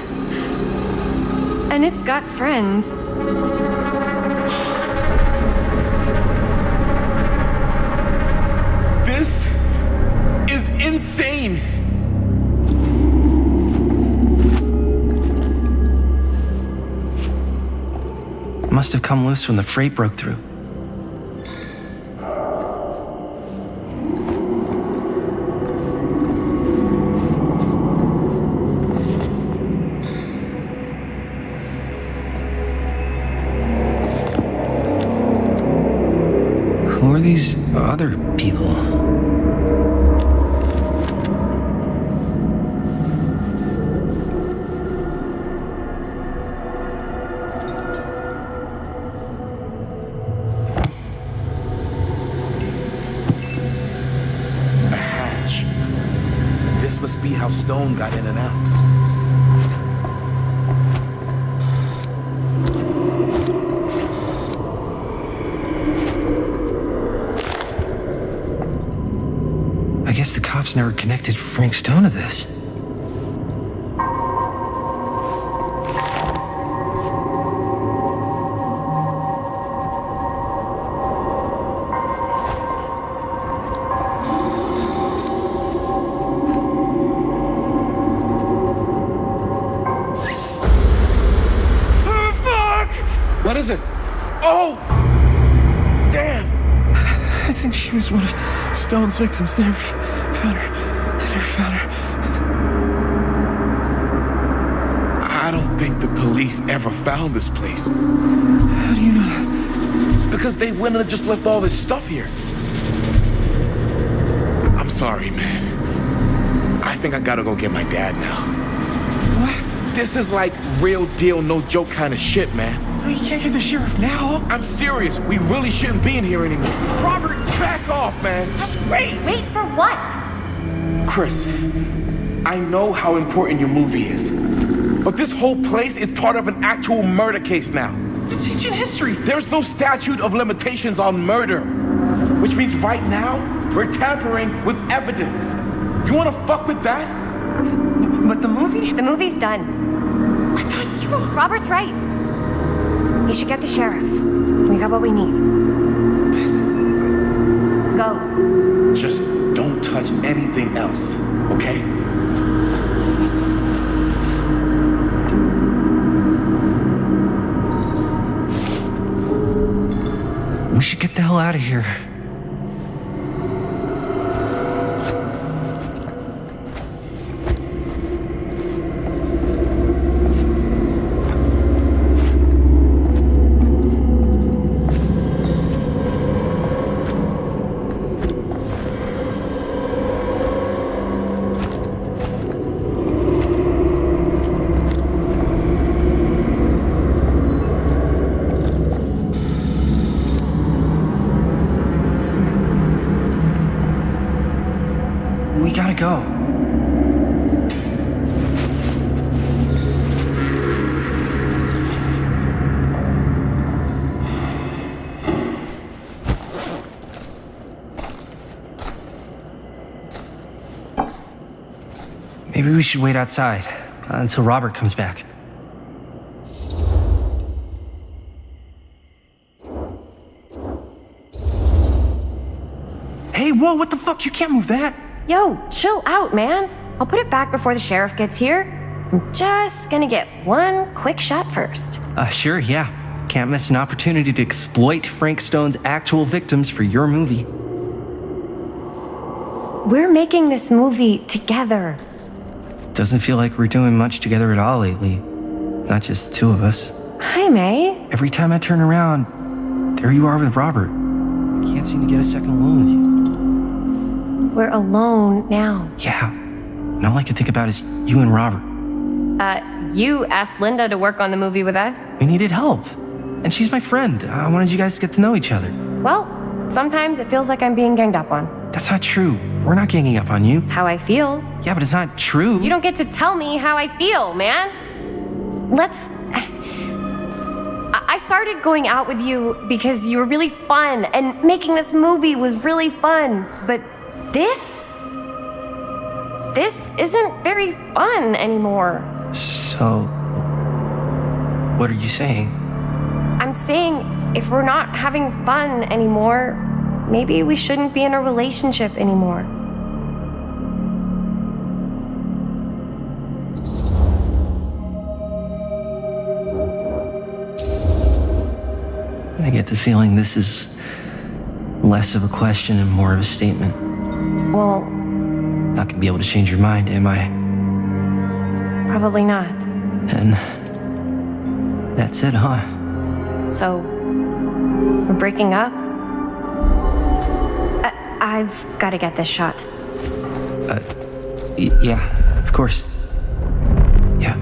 And it's got friends. This is insane. Must have come loose when the freight broke through. Who are these other people? This must be how Stone got in and out. I guess the cops never connected Frank Stone to this. What is it? Oh! Damn! I think she was one of Stone's victims. They never found her. I don't think the police ever found this place. How do you know that? Because they wouldn't have just left all this stuff here. I'm sorry, man. I think I gotta go get my dad now. What? This is like real deal, no joke kind of shit, man. No, you can't get the sheriff now. I'm serious. We really shouldn't be in here anymore. Robert, back off, man. Just wait. Wait for what? Chris, I know how important your movie is, but this whole place is part of an actual murder case now. It's ancient history. There's no statute of limitations on murder, which means right now we're tampering with evidence. You wanna fuck with that? But the movie? The movie's done. I thought you... Robert's right. You should get the sheriff. We got what we need. Go. Just don't touch anything else, okay? We should get the hell out of here. We gotta go. Maybe we should wait outside until Robert comes back. Hey, whoa, what the fuck? You can't move that. Yo, chill out, man. I'll put it back before the sheriff gets here. I'm just gonna get one quick shot first. Sure, yeah. Can't miss an opportunity to exploit Frank Stone's actual victims for your movie. We're making this movie together. Doesn't feel like we're doing much together at all lately. Not just the two of us. Hi, May. Every time I turn around, there you are with Robert. I can't seem to get a second alone with you. We're alone now. Yeah. And all I can think about is you and Robert. You asked Linda to work on the movie with us? We needed help. And she's my friend. I wanted you guys to get to know each other. Well, sometimes it feels like I'm being ganged up on. That's not true. We're not ganging up on you. It's how I feel. Yeah, but it's not true. You don't get to tell me how I feel, man. I started going out with you because you were really fun, and making this movie was really fun. But this isn't very fun anymore. So, what are you saying? I'm saying if we're not having fun anymore, maybe we shouldn't be in a relationship anymore. I get the feeling this is less of a question and more of a statement. Well, Not gonna be able to change your mind, am I? probably not. And that's it, huh? So, we're breaking up? I've got to get this shot. Yeah, of course. Yeah.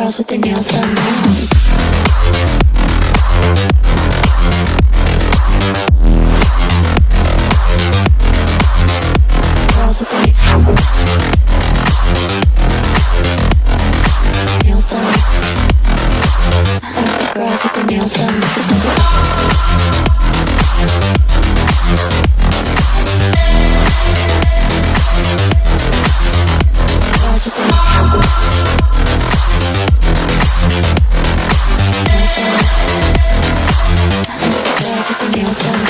girls with their nails done now. Girls with their nails done. I like the girls with their nails done. Girls with their nails done.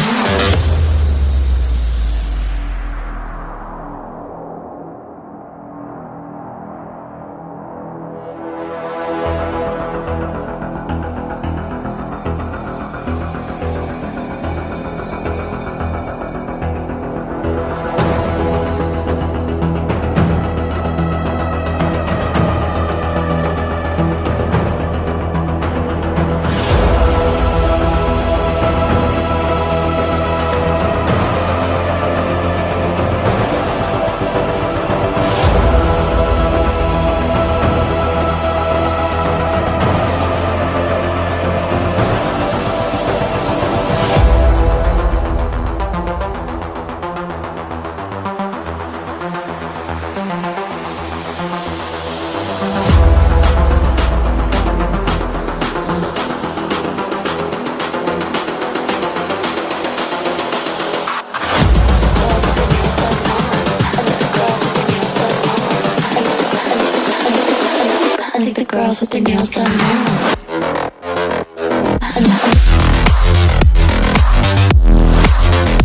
I think the girls with their nails done now.